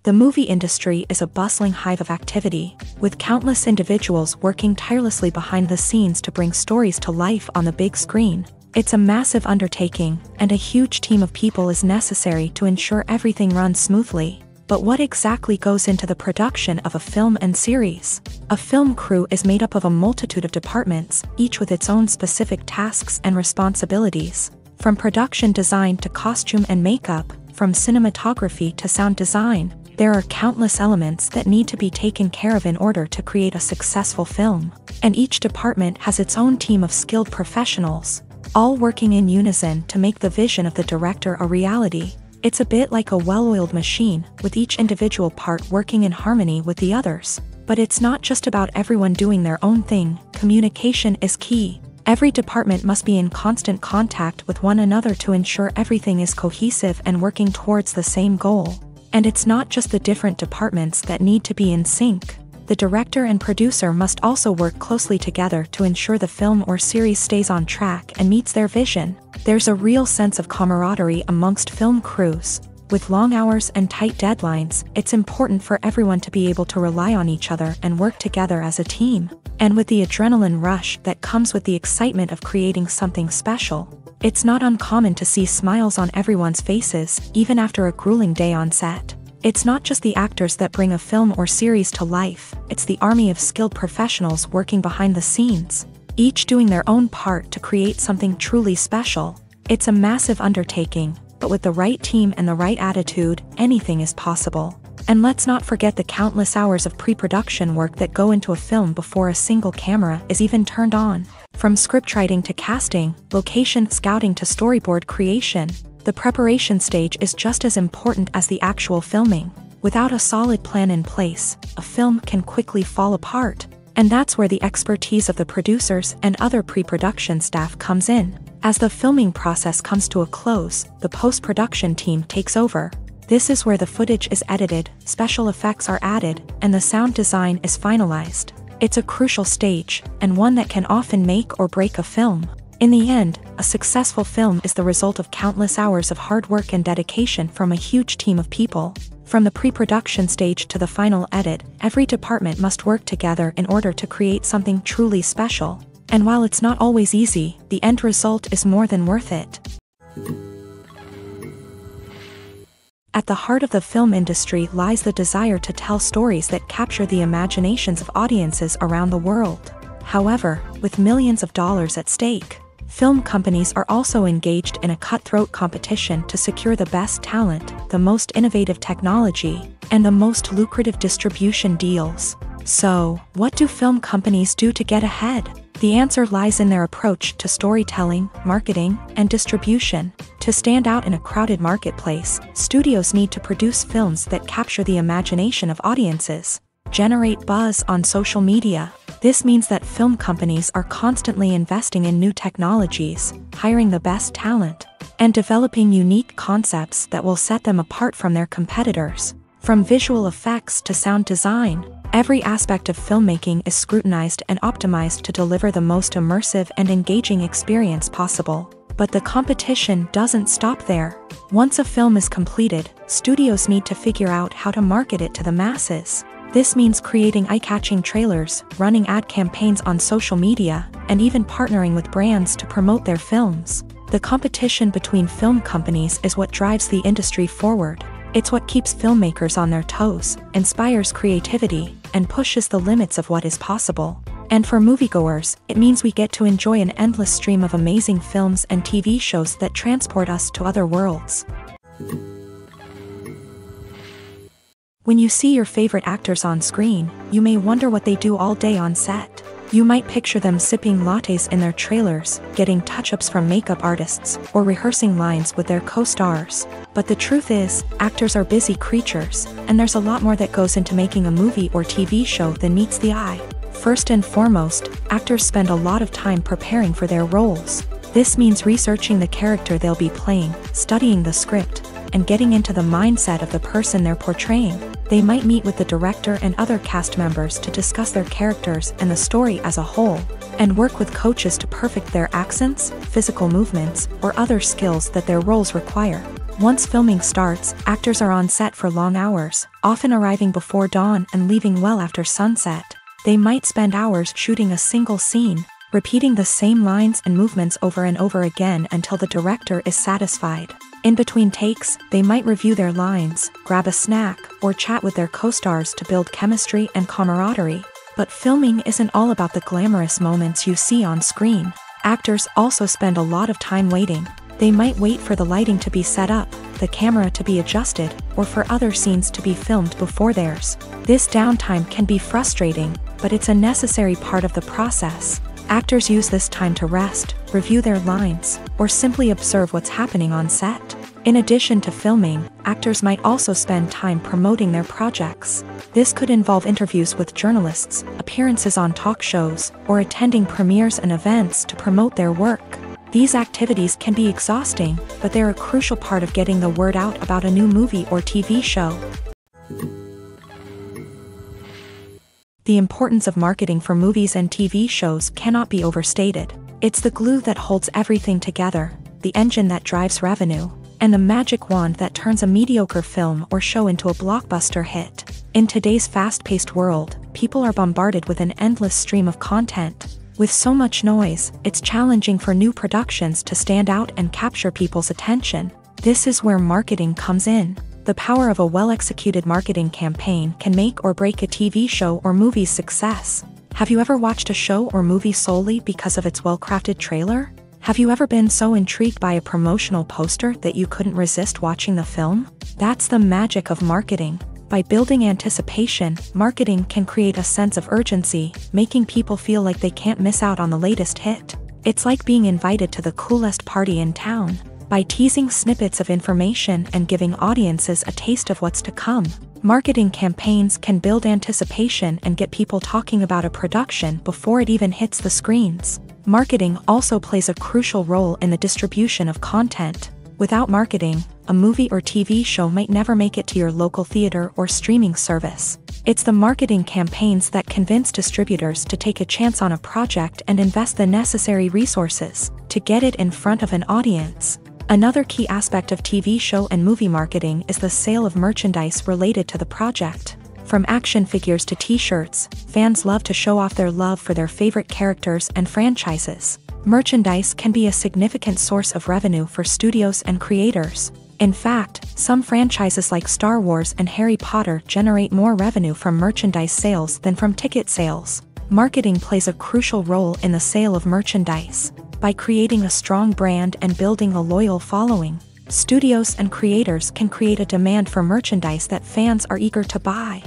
The movie industry is a bustling hive of activity, with countless individuals working tirelessly behind the scenes to bring stories to life on the big screen. It's a massive undertaking, and a huge team of people is necessary to ensure everything runs smoothly. But what exactly goes into the production of a film and series? A film crew is made up of a multitude of departments, each with its own specific tasks and responsibilities. From production design to costume and makeup, from cinematography to sound design, there are countless elements that need to be taken care of in order to create a successful film. And each department has its own team of skilled professionals, all working in unison to make the vision of the director a reality. It's a bit like a well-oiled machine, with each individual part working in harmony with the others. But it's not just about everyone doing their own thing. Communication is key. Every department must be in constant contact with one another to ensure everything is cohesive and working towards the same goal. And it's not just the different departments that need to be in sync. The director and producer must also work closely together to ensure the film or series stays on track and meets their vision. There's a real sense of camaraderie amongst film crews. With long hours and tight deadlines, it's important for everyone to be able to rely on each other and work together as a team. And with the adrenaline rush that comes with the excitement of creating something special, it's not uncommon to see smiles on everyone's faces, even after a grueling day on set. It's not just the actors that bring a film or series to life, it's the army of skilled professionals working behind the scenes, each doing their own part to create something truly special. It's a massive undertaking, but with the right team and the right attitude, anything is possible. And let's not forget the countless hours of pre-production work that go into a film before a single camera is even turned on. From scriptwriting to casting, location scouting to storyboard creation, the preparation stage is just as important as the actual filming. Without a solid plan in place, a film can quickly fall apart. And that's where the expertise of the producers and other pre-production staff comes in. As the filming process comes to a close, the post-production team takes over. This is where the footage is edited, special effects are added, and the sound design is finalized. It's a crucial stage, and one that can often make or break a film. In the end, a successful film is the result of countless hours of hard work and dedication from a huge team of people. From the pre-production stage to the final edit, every department must work together in order to create something truly special. And while it's not always easy, the end result is more than worth it. At the heart of the film industry lies the desire to tell stories that capture the imaginations of audiences around the world. However, with millions of dollars at stake, film companies are also engaged in a cutthroat competition to secure the best talent, the most innovative technology, and the most lucrative distribution deals. So, what do film companies do to get ahead? The answer lies in their approach to storytelling, marketing, and distribution. To stand out in a crowded marketplace, studios need to produce films that capture the imagination of audiences, generate buzz on social media. This means that film companies are constantly investing in new technologies, hiring the best talent, and developing unique concepts that will set them apart from their competitors. From visual effects to sound design, every aspect of filmmaking is scrutinized and optimized to deliver the most immersive and engaging experience possible. But the competition doesn't stop there. Once a film is completed, studios need to figure out how to market it to the masses. This means creating eye-catching trailers, running ad campaigns on social media, and even partnering with brands to promote their films. The competition between film companies is what drives the industry forward. It's what keeps filmmakers on their toes, inspires creativity, and pushes the limits of what is possible. And for moviegoers, it means we get to enjoy an endless stream of amazing films and TV shows that transport us to other worlds. When you see your favorite actors on screen, you may wonder what they do all day on set. You might picture them sipping lattes in their trailers, getting touch-ups from makeup artists, or rehearsing lines with their co-stars. But the truth is, actors are busy creatures, and there's a lot more that goes into making a movie or TV show than meets the eye. First and foremost, actors spend a lot of time preparing for their roles. This means researching the character they'll be playing, studying the script, and getting into the mindset of the person they're portraying. They might meet with the director and other cast members to discuss their characters and the story as a whole, and work with coaches to perfect their accents, physical movements, or other skills that their roles require. Once filming starts, actors are on set for long hours, often arriving before dawn and leaving well after sunset. They might spend hours shooting a single scene, repeating the same lines and movements over and over again until the director is satisfied. In between takes, they might review their lines, grab a snack, or chat with their co-stars to build chemistry and camaraderie. But filming isn't all about the glamorous moments you see on screen. Actors also spend a lot of time waiting. They might wait for the lighting to be set up, the camera to be adjusted, or for other scenes to be filmed before theirs. This downtime can be frustrating, but it's a necessary part of the process. Actors use this time to rest, review their lines, or simply observe what's happening on set. In addition to filming, actors might also spend time promoting their projects. This could involve interviews with journalists, appearances on talk shows, or attending premieres and events to promote their work. These activities can be exhausting, but they're a crucial part of getting the word out about a new movie or TV show. The importance of marketing for movies and TV shows cannot be overstated. It's the glue that holds everything together, the engine that drives revenue, and the magic wand that turns a mediocre film or show into a blockbuster hit. In today's fast-paced world, people are bombarded with an endless stream of content. With so much noise, it's challenging for new productions to stand out and capture people's attention. This is where marketing comes in. The power of a well-executed marketing campaign can make or break a TV show or movie's success. Have you ever watched a show or movie solely because of its well-crafted trailer? Have you ever been so intrigued by a promotional poster that you couldn't resist watching the film? That's the magic of marketing. By building anticipation, marketing can create a sense of urgency, making people feel like they can't miss out on the latest hit. It's like being invited to the coolest party in town. By teasing snippets of information and giving audiences a taste of what's to come, marketing campaigns can build anticipation and get people talking about a production before it even hits the screens. Marketing also plays a crucial role in the distribution of content. Without marketing, a movie or TV show might never make it to your local theater or streaming service. It's the marketing campaigns that convince distributors to take a chance on a project and invest the necessary resources to get it in front of an audience. Another key aspect of TV show and movie marketing is the sale of merchandise related to the project. From action figures to t-shirts, fans love to show off their love for their favorite characters and franchises. Merchandise can be a significant source of revenue for studios and creators. In fact, some franchises like Star Wars and Harry Potter generate more revenue from merchandise sales than from ticket sales. Marketing plays a crucial role in the sale of merchandise. By creating a strong brand and building a loyal following, studios and creators can create a demand for merchandise that fans are eager to buy.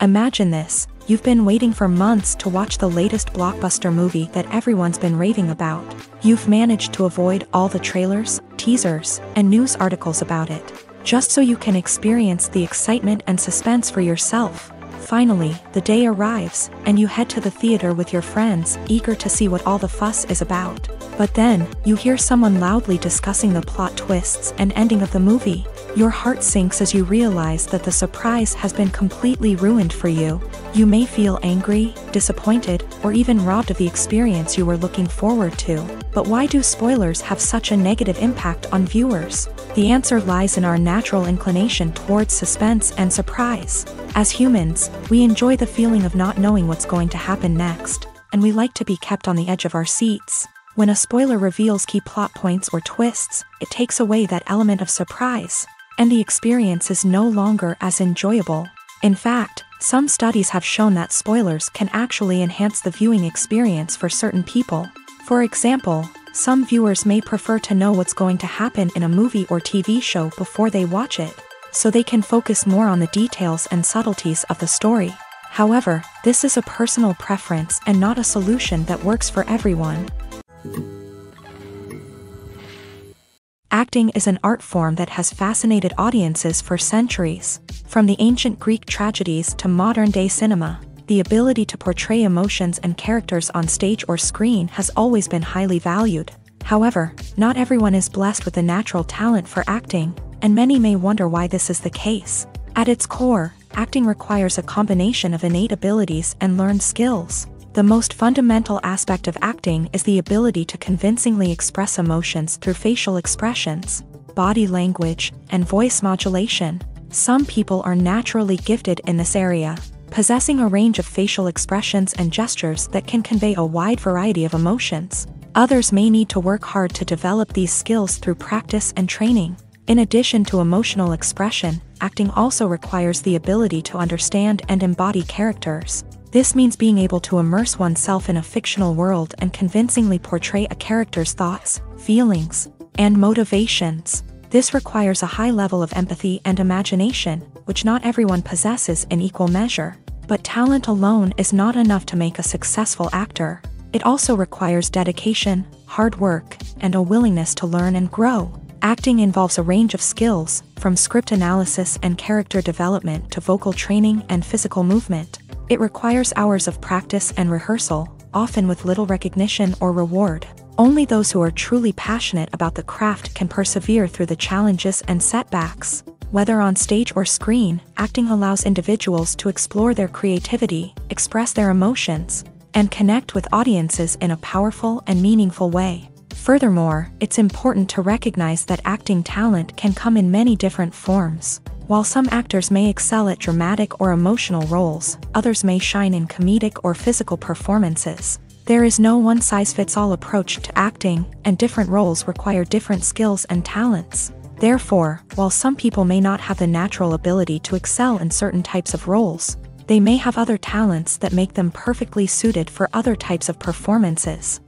Imagine this. You've been waiting for months to watch the latest blockbuster movie that everyone's been raving about. You've managed to avoid all the trailers, teasers, and news articles about it, just so you can experience the excitement and suspense for yourself. Finally, the day arrives, and you head to the theater with your friends, eager to see what all the fuss is about. But then, you hear someone loudly discussing the plot twists and ending of the movie. Your heart sinks as you realize that the surprise has been completely ruined for you. You may feel angry, disappointed, or even robbed of the experience you were looking forward to. But why do spoilers have such a negative impact on viewers? The answer lies in our natural inclination towards suspense and surprise. As humans, we enjoy the feeling of not knowing what's going to happen next, and we like to be kept on the edge of our seats. When a spoiler reveals key plot points or twists, it takes away that element of surprise, and the experience is no longer as enjoyable. In fact, some studies have shown that spoilers can actually enhance the viewing experience for certain people. For example, some viewers may prefer to know what's going to happen in a movie or TV show before they watch it, so they can focus more on the details and subtleties of the story. However, this is a personal preference and not a solution that works for everyone. Acting is an art form that has fascinated audiences for centuries. From the ancient Greek tragedies to modern-day cinema, the ability to portray emotions and characters on stage or screen has always been highly valued. However, not everyone is blessed with a natural talent for acting, and many may wonder why this is the case. At its core, acting requires a combination of innate abilities and learned skills. The most fundamental aspect of acting is the ability to convincingly express emotions through facial expressions, body language, and voice modulation. Some people are naturally gifted in this area, possessing a range of facial expressions and gestures that can convey a wide variety of emotions. Others may need to work hard to develop these skills through practice and training. In addition to emotional expression, acting also requires the ability to understand and embody characters. This means being able to immerse oneself in a fictional world and convincingly portray a character's thoughts, feelings, and motivations. This requires a high level of empathy and imagination, which not everyone possesses in equal measure. But talent alone is not enough to make a successful actor. It also requires dedication, hard work, and a willingness to learn and grow. Acting involves a range of skills, from script analysis and character development to vocal training and physical movement. It requires hours of practice and rehearsal, often with little recognition or reward. Only those who are truly passionate about the craft can persevere through the challenges and setbacks. Whether on stage or screen, acting allows individuals to explore their creativity, express their emotions, and connect with audiences in a powerful and meaningful way. Furthermore, it's important to recognize that acting talent can come in many different forms. While some actors may excel at dramatic or emotional roles, others may shine in comedic or physical performances. There is no one-size-fits-all approach to acting, and different roles require different skills and talents. Therefore, while some people may not have the natural ability to excel in certain types of roles, they may have other talents that make them perfectly suited for other types of performances.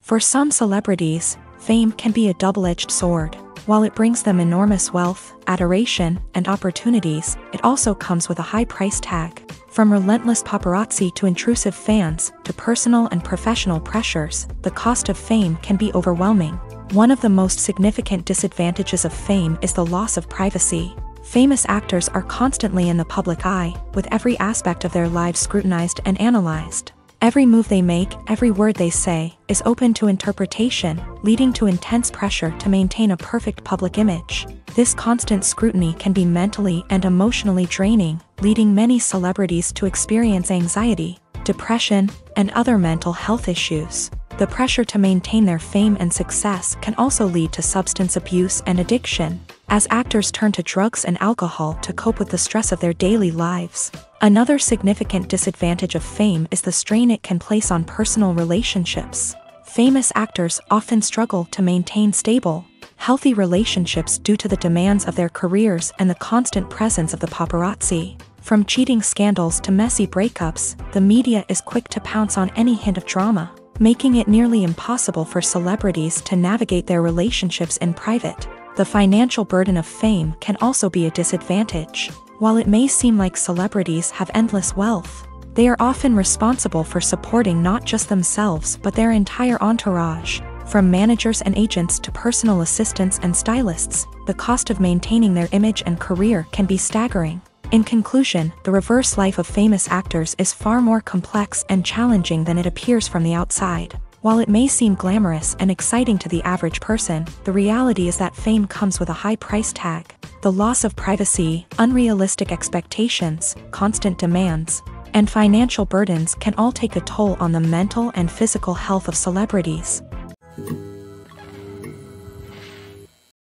For some celebrities, fame can be a double-edged sword. While it brings them enormous wealth, adoration, and opportunities, it also comes with a high price tag. From relentless paparazzi to intrusive fans, to personal and professional pressures, the cost of fame can be overwhelming. One of the most significant disadvantages of fame is the loss of privacy. Famous actors are constantly in the public eye, with every aspect of their lives scrutinized and analyzed. Every move they make, every word they say, is open to interpretation, leading to intense pressure to maintain a perfect public image. This constant scrutiny can be mentally and emotionally draining, leading many celebrities to experience anxiety, depression, and other mental health issues. The pressure to maintain their fame and success can also lead to substance abuse and addiction, as actors turn to drugs and alcohol to cope with the stress of their daily lives. Another significant disadvantage of fame is the strain it can place on personal relationships. Famous actors often struggle to maintain stable, healthy relationships due to the demands of their careers and the constant presence of the paparazzi. From cheating scandals to messy breakups, the media is quick to pounce on any hint of drama, making it nearly impossible for celebrities to navigate their relationships in private. The financial burden of fame can also be a disadvantage. While it may seem like celebrities have endless wealth, they are often responsible for supporting not just themselves but their entire entourage. From managers and agents to personal assistants and stylists, the cost of maintaining their image and career can be staggering. In conclusion, the reverse life of famous actors is far more complex and challenging than it appears from the outside. While it may seem glamorous and exciting to the average person, the reality is that fame comes with a high price tag. The loss of privacy, unrealistic expectations, constant demands, and financial burdens can all take a toll on the mental and physical health of celebrities.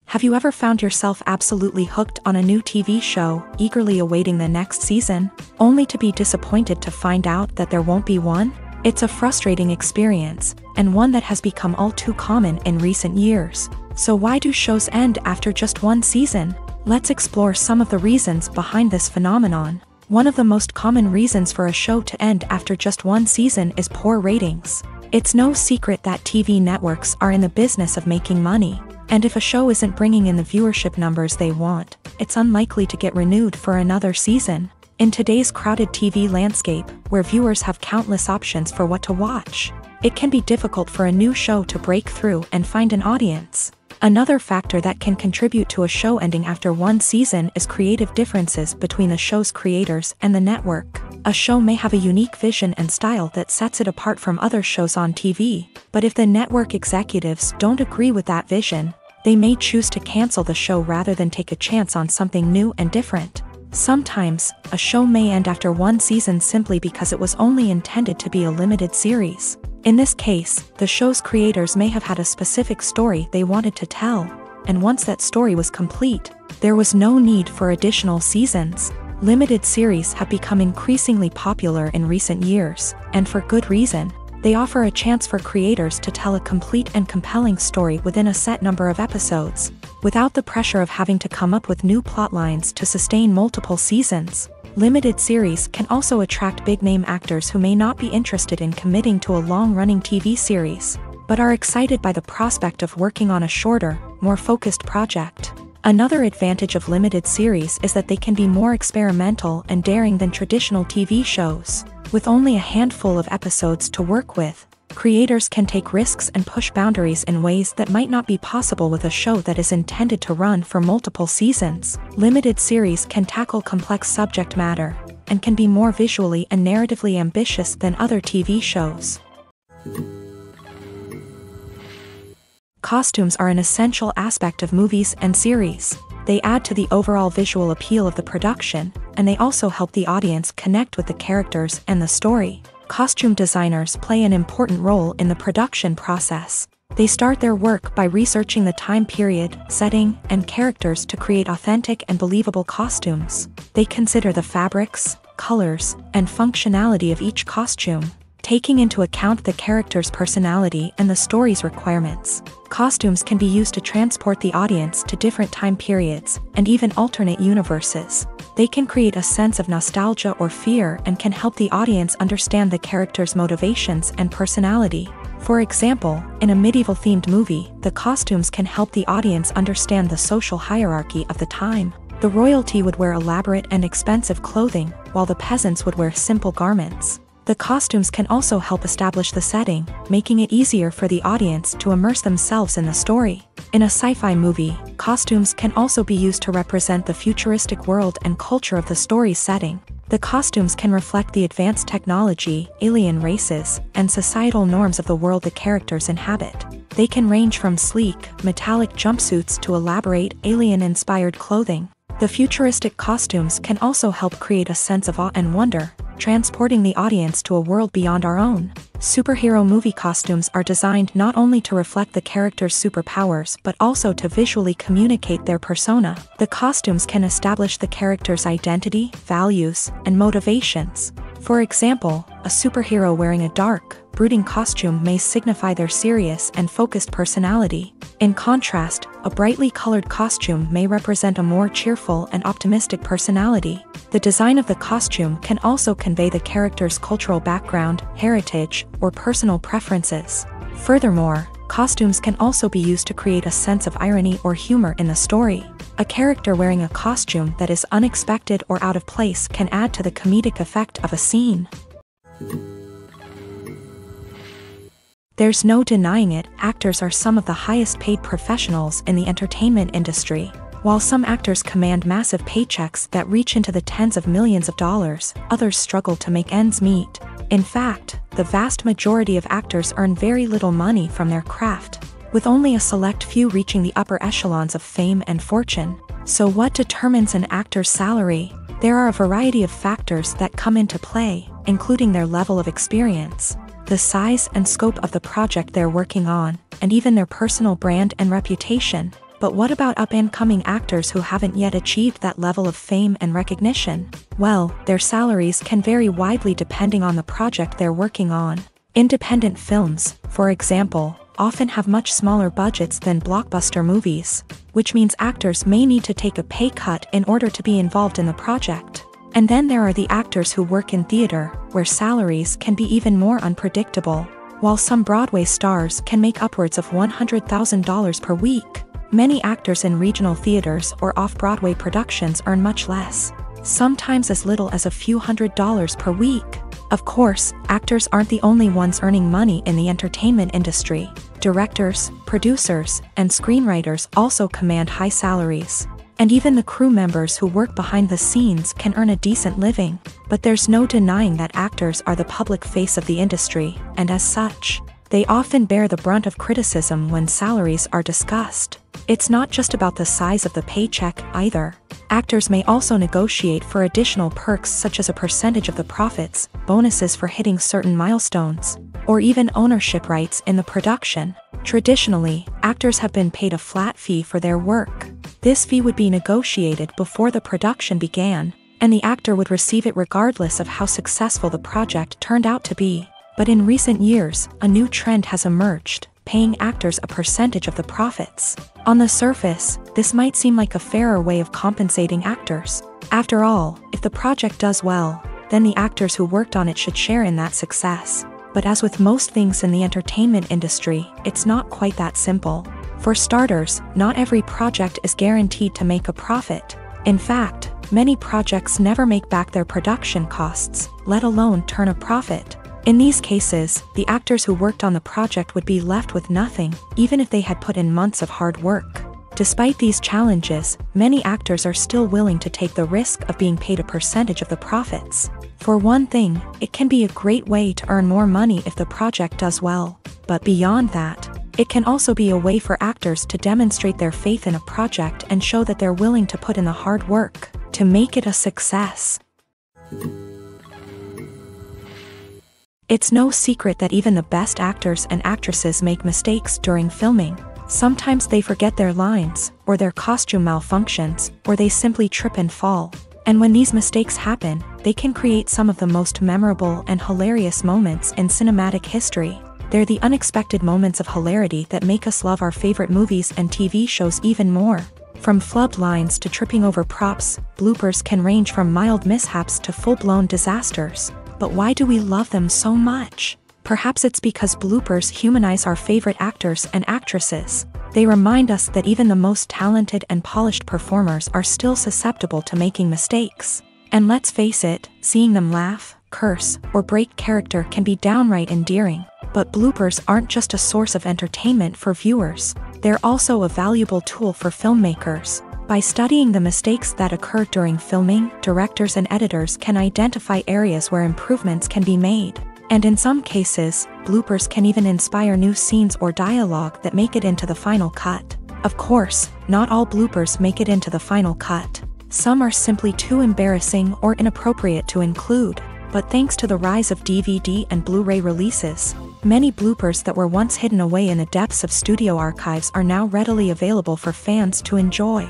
Have you ever found yourself absolutely hooked on a new TV show, eagerly awaiting the next season, only to be disappointed to find out that there won't be one? It's a frustrating experience, and one that has become all too common in recent years. So why do shows end after just one season? Let's explore some of the reasons behind this phenomenon. One of the most common reasons for a show to end after just one season is poor ratings. It's no secret that TV networks are in the business of making money, and if a show isn't bringing in the viewership numbers they want, it's unlikely to get renewed for another season. In today's crowded TV landscape, where viewers have countless options for what to watch, it can be difficult for a new show to break through and find an audience. Another factor that can contribute to a show ending after one season is creative differences between the show's creators and the network. A show may have a unique vision and style that sets it apart from other shows on TV, but if the network executives don't agree with that vision, they may choose to cancel the show rather than take a chance on something new and different. Sometimes, a show may end after one season simply because it was only intended to be a limited series. In this case, the show's creators may have had a specific story they wanted to tell, and once that story was complete, there was no need for additional seasons. Limited series have become increasingly popular in recent years, and for good reason. They offer a chance for creators to tell a complete and compelling story within a set number of episodes, without the pressure of having to come up with new plotlines to sustain multiple seasons. Limited series can also attract big-name actors who may not be interested in committing to a long-running TV series, but are excited by the prospect of working on a shorter, more focused project. Another advantage of limited series is that they can be more experimental and daring than traditional TV shows. With only a handful of episodes to work with, creators can take risks and push boundaries in ways that might not be possible with a show that is intended to run for multiple seasons. Limited series can tackle complex subject matter, and can be more visually and narratively ambitious than other TV shows. Costumes are an essential aspect of movies and series. They add to the overall visual appeal of the production, and they also help the audience connect with the characters and the story. Costume designers play an important role in the production process. They start their work by researching the time period, setting, and characters to create authentic and believable costumes. They consider the fabrics, colors, and functionality of each costume, taking into account the character's personality and the story's requirements. Costumes can be used to transport the audience to different time periods, and even alternate universes. They can create a sense of nostalgia or fear and can help the audience understand the character's motivations and personality. For example, in a medieval-themed movie, the costumes can help the audience understand the social hierarchy of the time. The royalty would wear elaborate and expensive clothing, while the peasants would wear simple garments. The costumes can also help establish the setting, making it easier for the audience to immerse themselves in the story. In a sci-fi movie, costumes can also be used to represent the futuristic world and culture of the story's setting. The costumes can reflect the advanced technology, alien races, and societal norms of the world the characters inhabit. They can range from sleek, metallic jumpsuits to elaborate, alien-inspired clothing. The futuristic costumes can also help create a sense of awe and wonder, transporting the audience to a world beyond our own. Superhero movie costumes are designed not only to reflect the character's superpowers but also to visually communicate their persona. The costumes can establish the character's identity, values, and motivations. For example, a superhero wearing a dark, brooding costume may signify their serious and focused personality. In contrast, a brightly colored costume may represent a more cheerful and optimistic personality. The design of the costume can also convey the character's cultural background, heritage, or personal preferences. Furthermore, costumes can also be used to create a sense of irony or humor in the story. A character wearing a costume that is unexpected or out of place can add to the comedic effect of a scene. There's no denying it, actors are some of the highest paid professionals in the entertainment industry. While some actors command massive paychecks that reach into the tens of millions of dollars, others struggle to make ends meet. In fact, the vast majority of actors earn very little money from their craft, with only a select few reaching the upper echelons of fame and fortune. So what determines an actor's salary? There are a variety of factors that come into play, including their level of experience, the size and scope of the project they're working on, and even their personal brand and reputation. But what about up-and-coming actors who haven't yet achieved that level of fame and recognition? Well, their salaries can vary widely depending on the project they're working on. Independent films, for example, often have much smaller budgets than blockbuster movies, which means actors may need to take a pay cut in order to be involved in the project. And then there are the actors who work in theater, where salaries can be even more unpredictable. While some Broadway stars can make upwards of $100,000 per week, many actors in regional theaters or off-Broadway productions earn much less, sometimes as little as a few $100s per week. Of course, actors aren't the only ones earning money in the entertainment industry. Directors, producers, and screenwriters also command high salaries. And even the crew members who work behind the scenes can earn a decent living. But there's no denying that actors are the public face of the industry, and as such, they often bear the brunt of criticism when salaries are discussed. It's not just about the size of the paycheck, either. Actors may also negotiate for additional perks such as a percentage of the profits, bonuses for hitting certain milestones, or even ownership rights in the production. Traditionally, actors have been paid a flat fee for their work. This fee would be negotiated before the production began, and the actor would receive it regardless of how successful the project turned out to be. But in recent years, a new trend has emerged, paying actors a percentage of the profits. On the surface, this might seem like a fairer way of compensating actors. After all, if the project does well, then the actors who worked on it should share in that success. But as with most things in the entertainment industry, it's not quite that simple. For starters, not every project is guaranteed to make a profit. In fact, many projects never make back their production costs, let alone turn a profit. In these cases, the actors who worked on the project would be left with nothing, even if they had put in months of hard work. Despite these challenges, many actors are still willing to take the risk of being paid a percentage of the profits. For one thing, it can be a great way to earn more money if the project does well. But beyond that, it can also be a way for actors to demonstrate their faith in a project and show that they're willing to put in the hard work to make it a success. It's no secret that even the best actors and actresses make mistakes during filming. Sometimes they forget their lines, or their costume malfunctions, or they simply trip and fall. And when these mistakes happen, they can create some of the most memorable and hilarious moments in cinematic history. They're the unexpected moments of hilarity that make us love our favorite movies and TV shows even more. From flubbed lines to tripping over props, bloopers can range from mild mishaps to full-blown disasters. But why do we love them so much? Perhaps it's because bloopers humanize our favorite actors and actresses. They remind us that even the most talented and polished performers are still susceptible to making mistakes. And let's face it, seeing them laugh, curse, or break character can be downright endearing. But bloopers aren't just a source of entertainment for viewers, they're also a valuable tool for filmmakers. By studying the mistakes that occur during filming, directors and editors can identify areas where improvements can be made. And in some cases, bloopers can even inspire new scenes or dialogue that make it into the final cut. Of course, not all bloopers make it into the final cut. Some are simply too embarrassing or inappropriate to include. But thanks to the rise of DVD and Blu-ray releases, many bloopers that were once hidden away in the depths of studio archives are now readily available for fans to enjoy.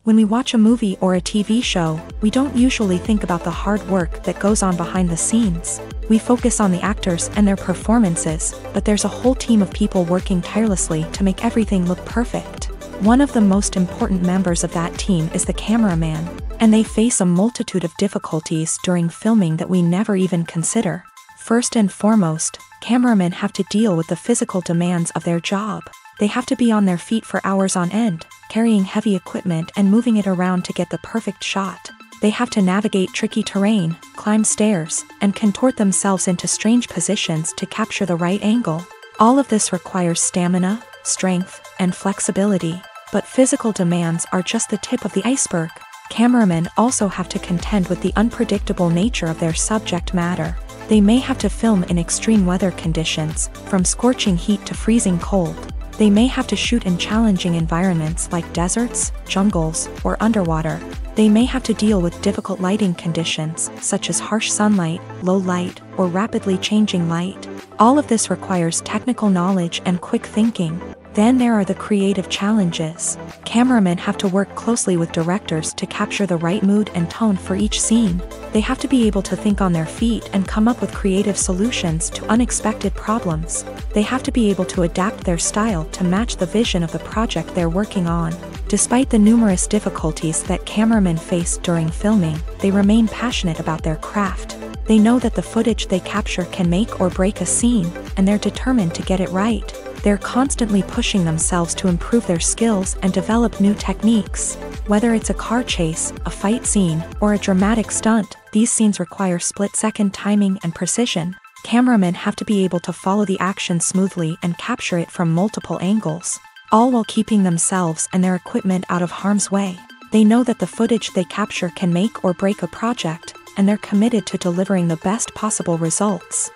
When we watch a movie or a TV show, we don't usually think about the hard work that goes on behind the scenes. We focus on the actors and their performances, but there's a whole team of people working tirelessly to make everything look perfect. One of the most important members of that team is the cameraman, and they face a multitude of difficulties during filming that we never even consider. First and foremost, cameramen have to deal with the physical demands of their job. They have to be on their feet for hours on end, carrying heavy equipment and moving it around to get the perfect shot. They have to navigate tricky terrain, climb stairs, and contort themselves into strange positions to capture the right angle. All of this requires stamina, strength, and flexibility. But physical demands are just the tip of the iceberg. Cameramen also have to contend with the unpredictable nature of their subject matter. They may have to film in extreme weather conditions, from scorching heat to freezing cold. They may have to shoot in challenging environments like deserts, jungles, or underwater. They may have to deal with difficult lighting conditions, such as harsh sunlight, low light, or rapidly changing light. All of this requires technical knowledge and quick thinking. Then there are the creative challenges. Cameramen have to work closely with directors to capture the right mood and tone for each scene. They have to be able to think on their feet and come up with creative solutions to unexpected problems. They have to be able to adapt their style to match the vision of the project they're working on. Despite the numerous difficulties that cameramen face during filming, they remain passionate about their craft. They know that the footage they capture can make or break a scene, and they're determined to get it right. They're constantly pushing themselves to improve their skills and develop new techniques. Whether it's a car chase, a fight scene, or a dramatic stunt, these scenes require split-second timing and precision. Cameramen have to be able to follow the action smoothly and capture it from multiple angles, all while keeping themselves and their equipment out of harm's way. They know that the footage they capture can make or break a project, and they're committed to delivering the best possible results.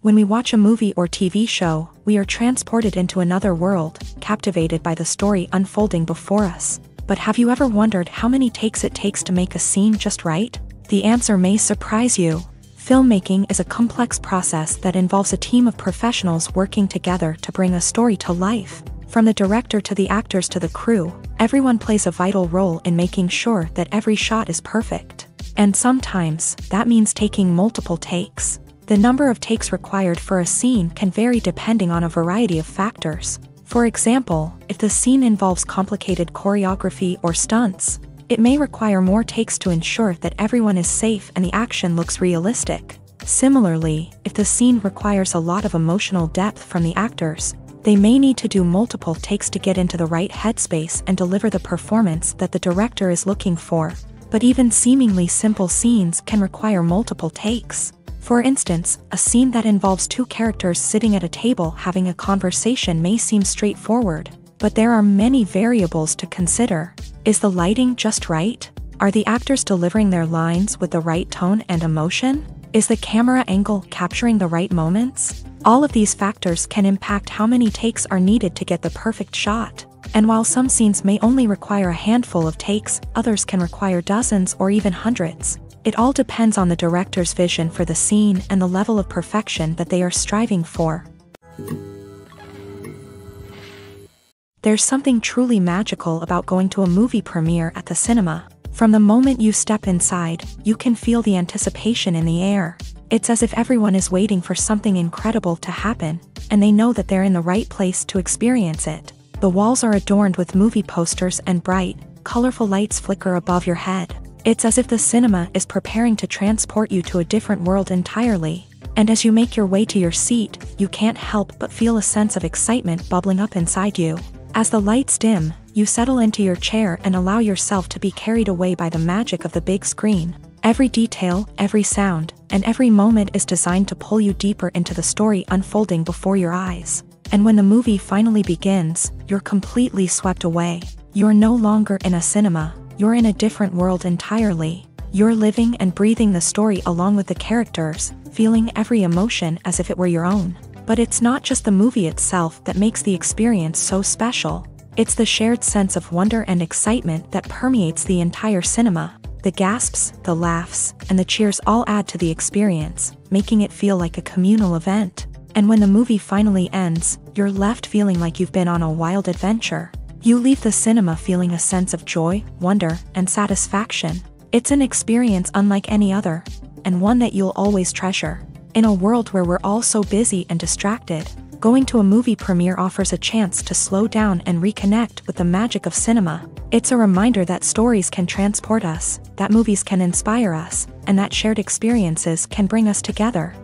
When we watch a movie or TV show, we are transported into another world, captivated by the story unfolding before us. But have you ever wondered how many takes it takes to make a scene just right? The answer may surprise you. Filmmaking is a complex process that involves a team of professionals working together to bring a story to life. From the director to the actors to the crew, everyone plays a vital role in making sure that every shot is perfect. And sometimes, that means taking multiple takes. The number of takes required for a scene can vary depending on a variety of factors. For example, if the scene involves complicated choreography or stunts, it may require more takes to ensure that everyone is safe and the action looks realistic. Similarly, if the scene requires a lot of emotional depth from the actors, they may need to do multiple takes to get into the right headspace and deliver the performance that the director is looking for. But even seemingly simple scenes can require multiple takes. For instance, a scene that involves two characters sitting at a table having a conversation may seem straightforward, but there are many variables to consider. Is the lighting just right? Are the actors delivering their lines with the right tone and emotion? Is the camera angle capturing the right moments? All of these factors can impact how many takes are needed to get the perfect shot. And while some scenes may only require a handful of takes, others can require dozens or even hundreds. It all depends on the director's vision for the scene and the level of perfection that they are striving for. There's something truly magical about going to a movie premiere at the cinema. From the moment you step inside, you can feel the anticipation in the air. It's as if everyone is waiting for something incredible to happen, and they know that they're in the right place to experience it. The walls are adorned with movie posters and bright, colorful lights flicker above your head. It's as if the cinema is preparing to transport you to a different world entirely. And as you make your way to your seat, you can't help but feel a sense of excitement bubbling up inside you. As the lights dim, you settle into your chair and allow yourself to be carried away by the magic of the big screen. Every detail, every sound, and every moment is designed to pull you deeper into the story unfolding before your eyes. And when the movie finally begins, you're completely swept away. You're no longer in a cinema, you're in a different world entirely. You're living and breathing the story along with the characters, feeling every emotion as if it were your own. But it's not just the movie itself that makes the experience so special. It's the shared sense of wonder and excitement that permeates the entire cinema. The gasps, the laughs, and the cheers all add to the experience, making it feel like a communal event. And when the movie finally ends, you're left feeling like you've been on a wild adventure. You leave the cinema feeling a sense of joy, wonder, and satisfaction. It's an experience unlike any other, and one that you'll always treasure. In a world where we're all so busy and distracted, going to a movie premiere offers a chance to slow down and reconnect with the magic of cinema. It's a reminder that stories can transport us, that movies can inspire us, and that shared experiences can bring us together.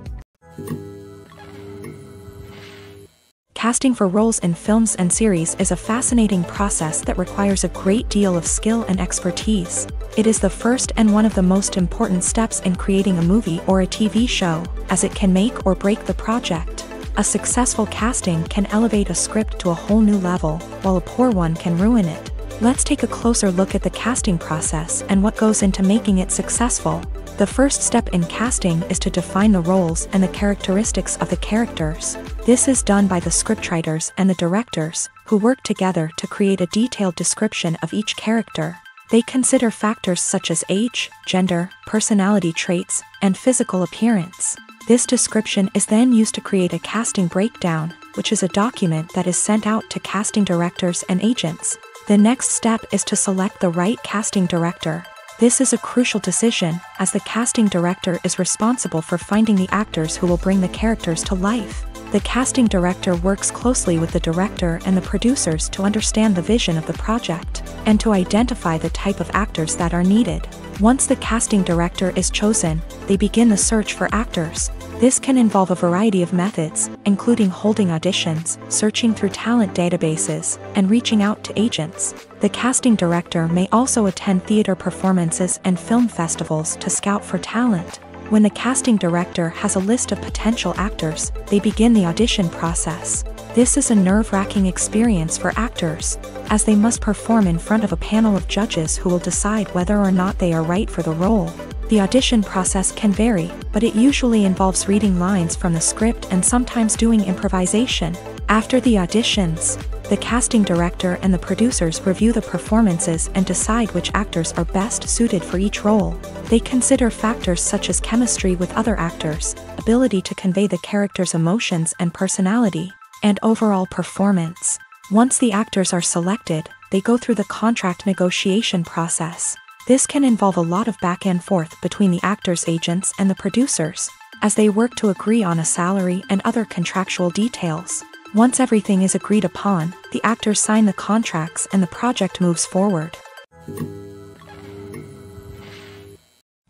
Casting for roles in films and series is a fascinating process that requires a great deal of skill and expertise. It is the first and one of the most important steps in creating a movie or a TV show, as it can make or break the project. A successful casting can elevate a script to a whole new level, while a poor one can ruin it. Let's take a closer look at the casting process and what goes into making it successful. The first step in casting is to define the roles and the characteristics of the characters. This is done by the scriptwriters and the directors, who work together to create a detailed description of each character. They consider factors such as age, gender, personality traits, and physical appearance. This description is then used to create a casting breakdown, which is a document that is sent out to casting directors and agents. The next step is to select the right casting director. This is a crucial decision, as the casting director is responsible for finding the actors who will bring the characters to life. The casting director works closely with the director and the producers to understand the vision of the project, and to identify the type of actors that are needed. Once the casting director is chosen, they begin the search for actors. This can involve a variety of methods, including holding auditions, searching through talent databases, and reaching out to agents. The casting director may also attend theater performances and film festivals to scout for talent. When the casting director has a list of potential actors, they begin the audition process. This is a nerve-wracking experience for actors, as they must perform in front of a panel of judges who will decide whether or not they are right for the role. The audition process can vary, but it usually involves reading lines from the script and sometimes doing improvisation. After the auditions, the casting director and the producers review the performances and decide which actors are best suited for each role. They consider factors such as chemistry with other actors, ability to convey the character's emotions and personality, and overall performance. Once the actors are selected, they go through the contract negotiation process. This can involve a lot of back and forth between the actors' agents and the producers, as they work to agree on a salary and other contractual details. Once everything is agreed upon, the actors sign the contracts and the project moves forward.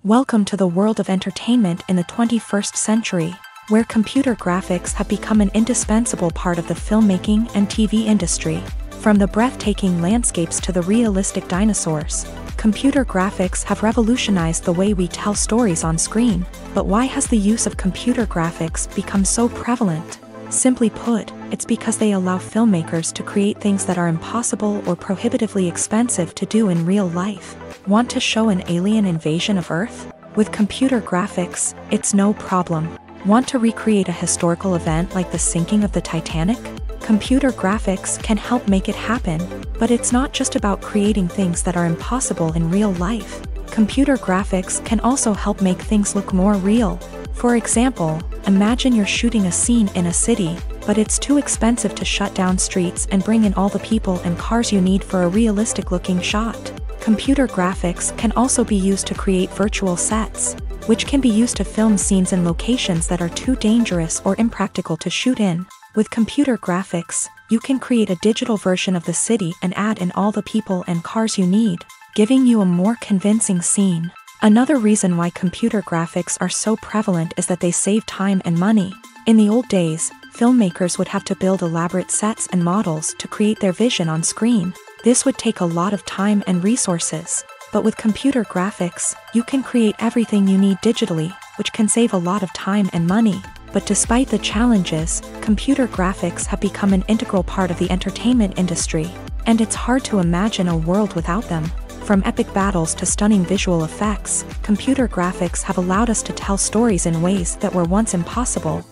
Welcome to the world of entertainment in the 21st century, where computer graphics have become an indispensable part of the filmmaking and TV industry. From the breathtaking landscapes to the realistic dinosaurs, computer graphics have revolutionized the way we tell stories on screen. But why has the use of computer graphics become so prevalent? Simply put, it's because they allow filmmakers to create things that are impossible or prohibitively expensive to do in real life. Want to show an alien invasion of Earth? With computer graphics, it's no problem. Want to recreate a historical event like the sinking of the Titanic? Computer graphics can help make it happen, but it's not just about creating things that are impossible in real life. Computer graphics can also help make things look more real. For example, imagine you're shooting a scene in a city, but it's too expensive to shut down streets and bring in all the people and cars you need for a realistic-looking shot. Computer graphics can also be used to create virtual sets, which can be used to film scenes in locations that are too dangerous or impractical to shoot in. With computer graphics, you can create a digital version of the city and add in all the people and cars you need, giving you a more convincing scene. Another reason why computer graphics are so prevalent is that they save time and money. In the old days, filmmakers would have to build elaborate sets and models to create their vision on screen. This would take a lot of time and resources. But with computer graphics, you can create everything you need digitally, which can save a lot of time and money. But despite the challenges, computer graphics have become an integral part of the entertainment industry, and it's hard to imagine a world without them. From epic battles to stunning visual effects, computer graphics have allowed us to tell stories in ways that were once impossible.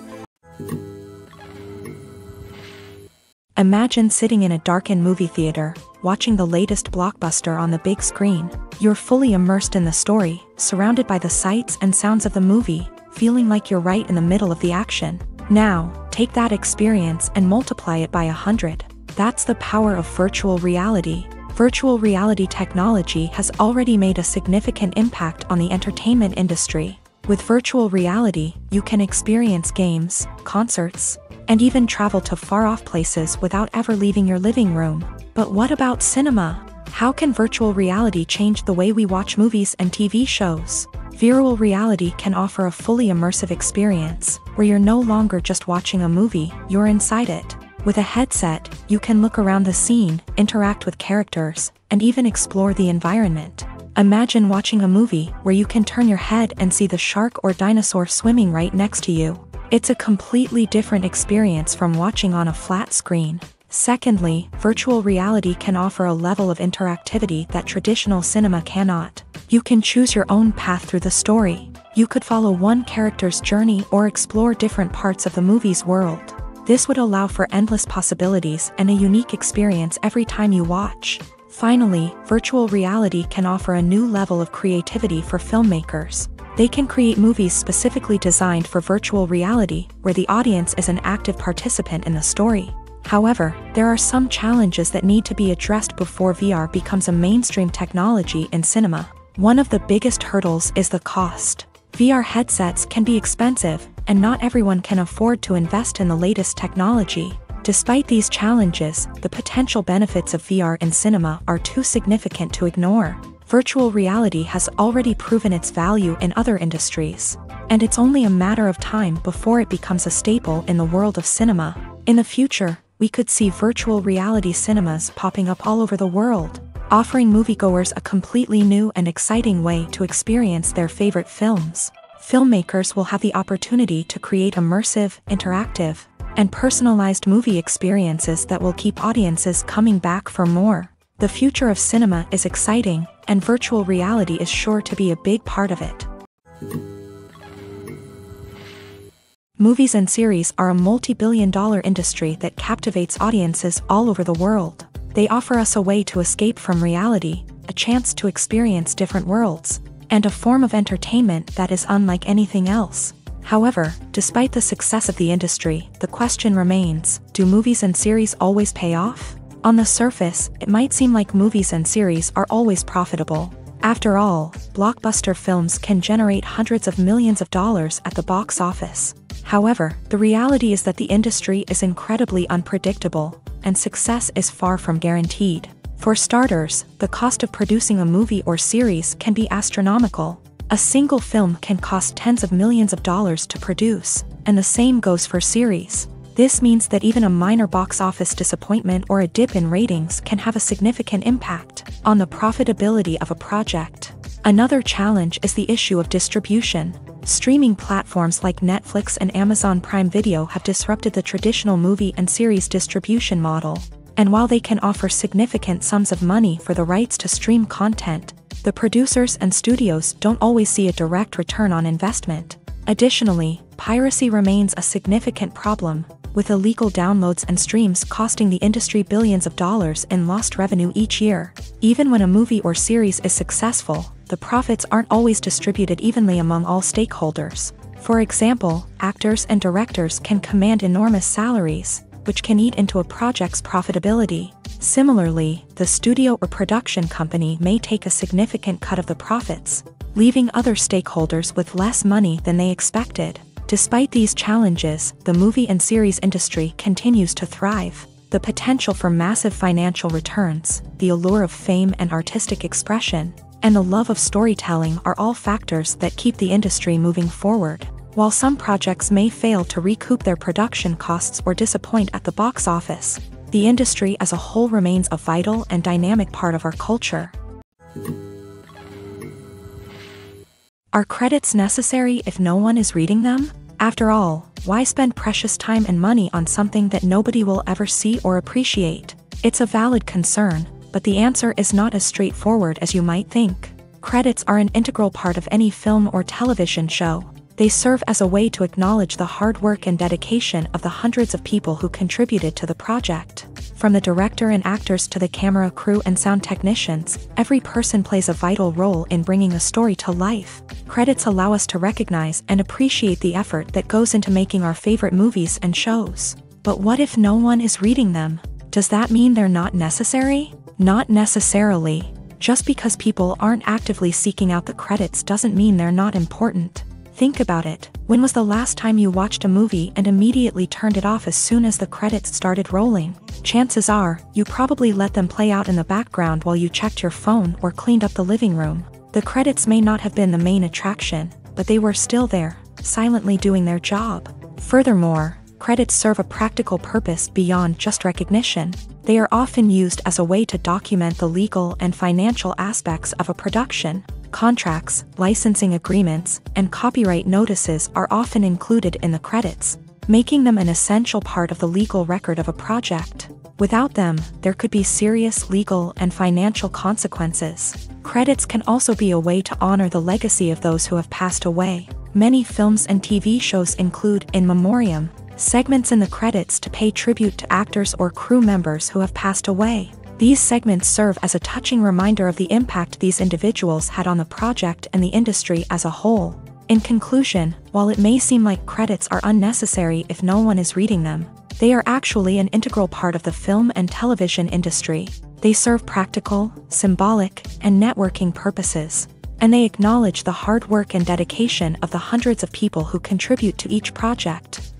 Imagine sitting in a darkened movie theater, watching the latest blockbuster on the big screen. You're fully immersed in the story, surrounded by the sights and sounds of the movie, feeling like you're right in the middle of the action. Now, take that experience and multiply it by 100. That's the power of virtual reality. Virtual reality technology has already made a significant impact on the entertainment industry. With virtual reality, you can experience games, concerts, and even travel to far-off places without ever leaving your living room. But what about cinema? How can virtual reality change the way we watch movies and TV shows? Virtual reality can offer a fully immersive experience, where you're no longer just watching a movie, you're inside it. With a headset, you can look around the scene, interact with characters, and even explore the environment. Imagine watching a movie where you can turn your head and see the shark or dinosaur swimming right next to you. It's a completely different experience from watching on a flat screen. Secondly, virtual reality can offer a level of interactivity that traditional cinema cannot. You can choose your own path through the story. You could follow one character's journey or explore different parts of the movie's world. This would allow for endless possibilities and a unique experience every time you watch. Finally, virtual reality can offer a new level of creativity for filmmakers. They can create movies specifically designed for virtual reality, where the audience is an active participant in the story. However, there are some challenges that need to be addressed before VR becomes a mainstream technology in cinema. One of the biggest hurdles is the cost. VR headsets can be expensive, and not everyone can afford to invest in the latest technology. Despite these challenges, the potential benefits of VR in cinema are too significant to ignore. Virtual reality has already proven its value in other industries, and it's only a matter of time before it becomes a staple in the world of cinema. In the future, we could see virtual reality cinemas popping up all over the world, offering moviegoers a completely new and exciting way to experience their favorite films. Filmmakers will have the opportunity to create immersive, interactive, and personalized movie experiences that will keep audiences coming back for more. The future of cinema is exciting, and virtual reality is sure to be a big part of it. Movies and series are a multi-billion-dollar industry that captivates audiences all over the world. They offer us a way to escape from reality, a chance to experience different worlds, and a form of entertainment that is unlike anything else. However, despite the success of the industry, the question remains, do movies and series always pay off? On the surface, it might seem like movies and series are always profitable. After all, blockbuster films can generate hundreds of millions of dollars at the box office. However, the reality is that the industry is incredibly unpredictable, and success is far from guaranteed. For starters, the cost of producing a movie or series can be astronomical. A single film can cost tens of millions of dollars to produce, and the same goes for series. This means that even a minor box office disappointment or a dip in ratings can have a significant impact on the profitability of a project. Another challenge is the issue of distribution. Streaming platforms like Netflix and Amazon Prime Video have disrupted the traditional movie and series distribution model. And while they can offer significant sums of money for the rights to stream content, the producers and studios don't always see a direct return on investment. Additionally, piracy remains a significant problem, with illegal downloads and streams costing the industry billions of dollars in lost revenue each year. Even when a movie or series is successful, the profits aren't always distributed evenly among all stakeholders. For example, actors and directors can command enormous salaries, which can eat into a project's profitability. Similarly, the studio or production company may take a significant cut of the profits, leaving other stakeholders with less money than they expected. Despite these challenges, the movie and series industry continues to thrive. The potential for massive financial returns, the allure of fame and artistic expression, and the love of storytelling are all factors that keep the industry moving forward. While some projects may fail to recoup their production costs or disappoint at the box office, the industry as a whole remains a vital and dynamic part of our culture. Are credits necessary if no one is reading them? After all, why spend precious time and money on something that nobody will ever see or appreciate? It's a valid concern, but the answer is not as straightforward as you might think. Credits are an integral part of any film or television show. They serve as a way to acknowledge the hard work and dedication of the hundreds of people who contributed to the project. From the director and actors to the camera crew and sound technicians, every person plays a vital role in bringing a story to life. Credits allow us to recognize and appreciate the effort that goes into making our favorite movies and shows. But what if no one is reading them? Does that mean they're not necessary? Not necessarily. Just because people aren't actively seeking out the credits doesn't mean they're not important. Think about it. When was the last time you watched a movie and immediately turned it off as soon as the credits started rolling? Chances are, you probably let them play out in the background while you checked your phone or cleaned up the living room. The credits may not have been the main attraction, but they were still there, silently doing their job. Furthermore, credits serve a practical purpose beyond just recognition. They are often used as a way to document the legal and financial aspects of a production. Contracts, licensing agreements, and copyright notices are often included in the credits, making them an essential part of the legal record of a project. Without them, there could be serious legal and financial consequences. Credits can also be a way to honor the legacy of those who have passed away. Many films and TV shows include in memoriam segments in the credits to pay tribute to actors or crew members who have passed away. These segments serve as a touching reminder of the impact these individuals had on the project and the industry as a whole. In conclusion, while it may seem like credits are unnecessary if no one is reading them, they are actually an integral part of the film and television industry. They serve practical, symbolic, and networking purposes, and they acknowledge the hard work and dedication of the hundreds of people who contribute to each project.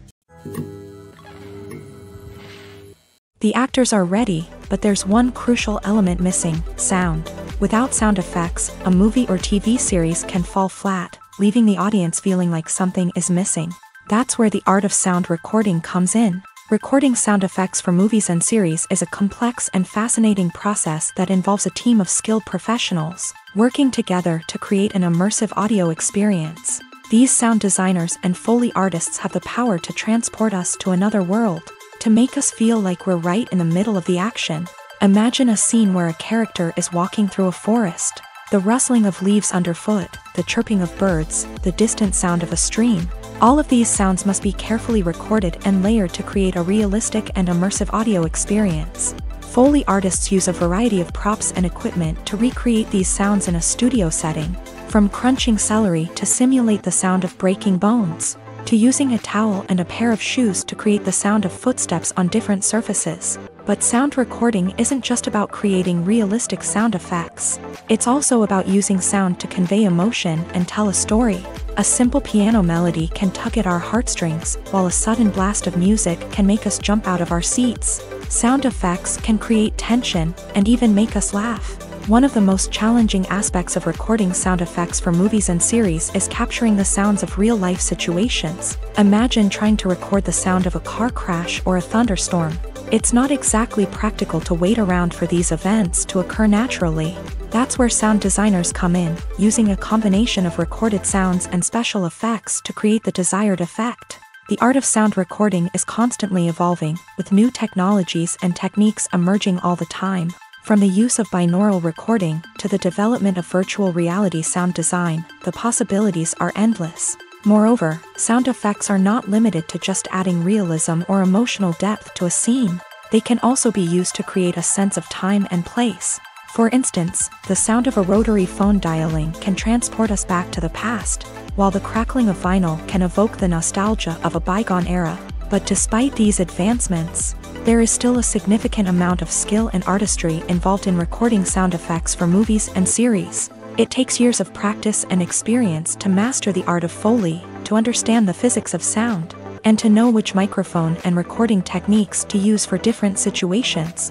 The actors are ready, but there's one crucial element missing: sound. Without sound effects, a movie or TV series can fall flat, leaving the audience feeling like something is missing. That's where the art of sound recording comes in. Recording sound effects for movies and series is a complex and fascinating process that involves a team of skilled professionals working together to create an immersive audio experience. These sound designers and Foley artists have the power to transport us to another world, to make us feel like we're right in the middle of the action. Imagine a scene where a character is walking through a forest. The rustling of leaves underfoot, the chirping of birds, the distant sound of a stream. All of these sounds must be carefully recorded and layered to create a realistic and immersive audio experience. Foley artists use a variety of props and equipment to recreate these sounds in a studio setting, from crunching celery to simulate the sound of breaking bones, to using a towel and a pair of shoes to create the sound of footsteps on different surfaces. But sound recording isn't just about creating realistic sound effects. It's also about using sound to convey emotion and tell a story. A simple piano melody can tug at our heartstrings, while a sudden blast of music can make us jump out of our seats. Sound effects can create tension and even make us laugh. One of the most challenging aspects of recording sound effects for movies and series is capturing the sounds of real-life situations. Imagine trying to record the sound of a car crash or a thunderstorm. It's not exactly practical to wait around for these events to occur naturally. That's where sound designers come in, using a combination of recorded sounds and special effects to create the desired effect. The art of sound recording is constantly evolving, with new technologies and techniques emerging all the time. From the use of binaural recording to the development of virtual reality sound design, the possibilities are endless. Moreover, sound effects are not limited to just adding realism or emotional depth to a scene. They can also be used to create a sense of time and place. For instance, the sound of a rotary phone dialing can transport us back to the past, while the crackling of vinyl can evoke the nostalgia of a bygone era. But despite these advancements, there is still a significant amount of skill and artistry involved in recording sound effects for movies and series. It takes years of practice and experience to master the art of Foley, to understand the physics of sound, and to know which microphone and recording techniques to use for different situations.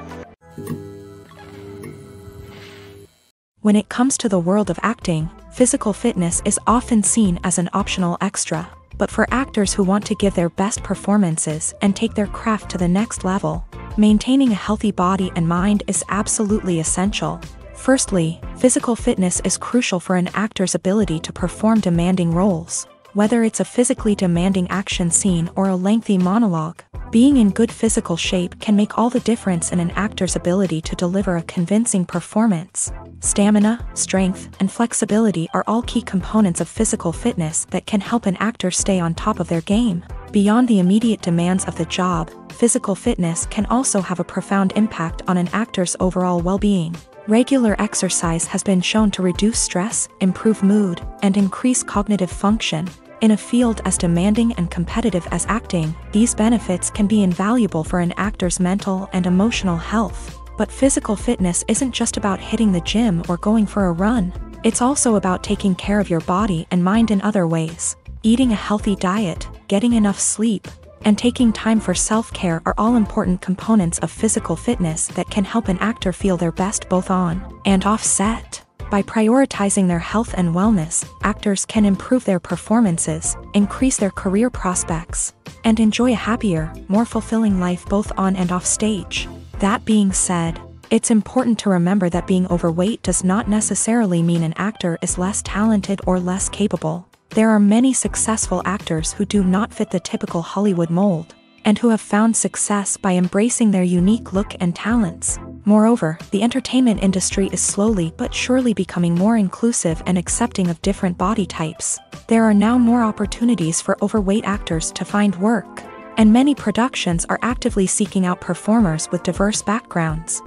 When it comes to the world of acting, physical fitness is often seen as an optional extra. But for actors who want to give their best performances and take their craft to the next level, maintaining a healthy body and mind is absolutely essential. Firstly, physical fitness is crucial for an actor's ability to perform demanding roles. Whether it's a physically demanding action scene or a lengthy monologue, being in good physical shape can make all the difference in an actor's ability to deliver a convincing performance. Stamina, strength, and flexibility are all key components of physical fitness that can help an actor stay on top of their game. Beyond the immediate demands of the job, physical fitness can also have a profound impact on an actor's overall well-being. Regular exercise has been shown to reduce stress, improve mood, and increase cognitive function. In a field as demanding and competitive as acting, these benefits can be invaluable for an actor's mental and emotional health. But physical fitness isn't just about hitting the gym or going for a run. It's also about taking care of your body and mind in other ways. Eating a healthy diet, getting enough sleep, and taking time for self-care are all important components of physical fitness that can help an actor feel their best both on and off set. By prioritizing their health and wellness, actors can improve their performances, increase their career prospects, and enjoy a happier, more fulfilling life both on and off stage. That being said, it's important to remember that being overweight does not necessarily mean an actor is less talented or less capable. There are many successful actors who do not fit the typical Hollywood mold, and who have found success by embracing their unique look and talents. Moreover, the entertainment industry is slowly but surely becoming more inclusive and accepting of different body types. There are now more opportunities for overweight actors to find work, and many productions are actively seeking out performers with diverse backgrounds.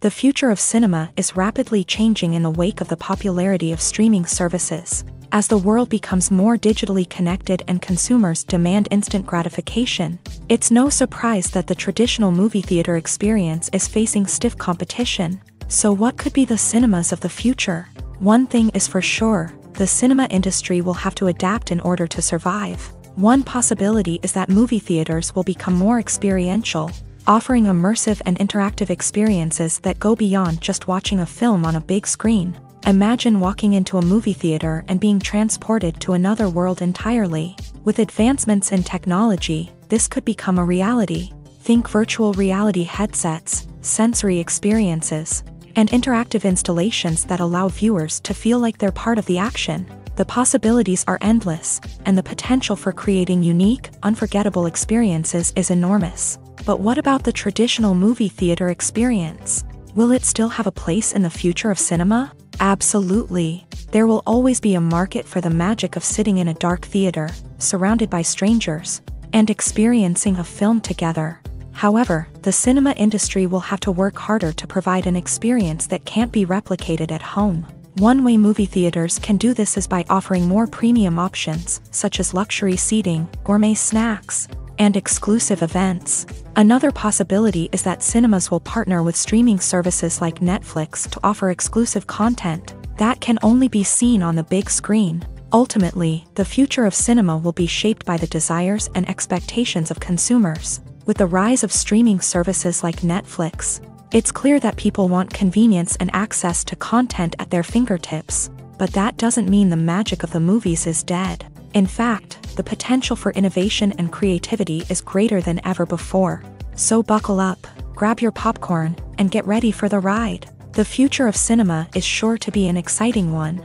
The future of cinema is rapidly changing in the wake of the popularity of streaming services. As the world becomes more digitally connected and consumers demand instant gratification, it's no surprise that the traditional movie theater experience is facing stiff competition. So what could be the cinemas of the future? One thing is for sure, the cinema industry will have to adapt in order to survive. One possibility is that movie theaters will become more experiential, offering immersive and interactive experiences that go beyond just watching a film on a big screen. Imagine walking into a movie theater and being transported to another world entirely. With advancements in technology, this could become a reality. Think virtual reality headsets, sensory experiences, and interactive installations that allow viewers to feel like they're part of the action. The possibilities are endless, and the potential for creating unique, unforgettable experiences is enormous. But what about the traditional movie theater experience? Will it still have a place in the future of cinema? Absolutely. There will always be a market for the magic of sitting in a dark theater, surrounded by strangers, and experiencing a film together. However, the cinema industry will have to work harder to provide an experience that can't be replicated at home. One way movie theaters can do this is by offering more premium options, such as luxury seating, gourmet snacks, and exclusive events. Another possibility is that cinemas will partner with streaming services like Netflix to offer exclusive content that can only be seen on the big screen. Ultimately, the future of cinema will be shaped by the desires and expectations of consumers. With the rise of streaming services like Netflix, it's clear that people want convenience and access to content at their fingertips. But that doesn't mean the magic of the movies is dead. In fact, the potential for innovation and creativity is greater than ever before. So buckle up, grab your popcorn, and get ready for the ride. The future of cinema is sure to be an exciting one.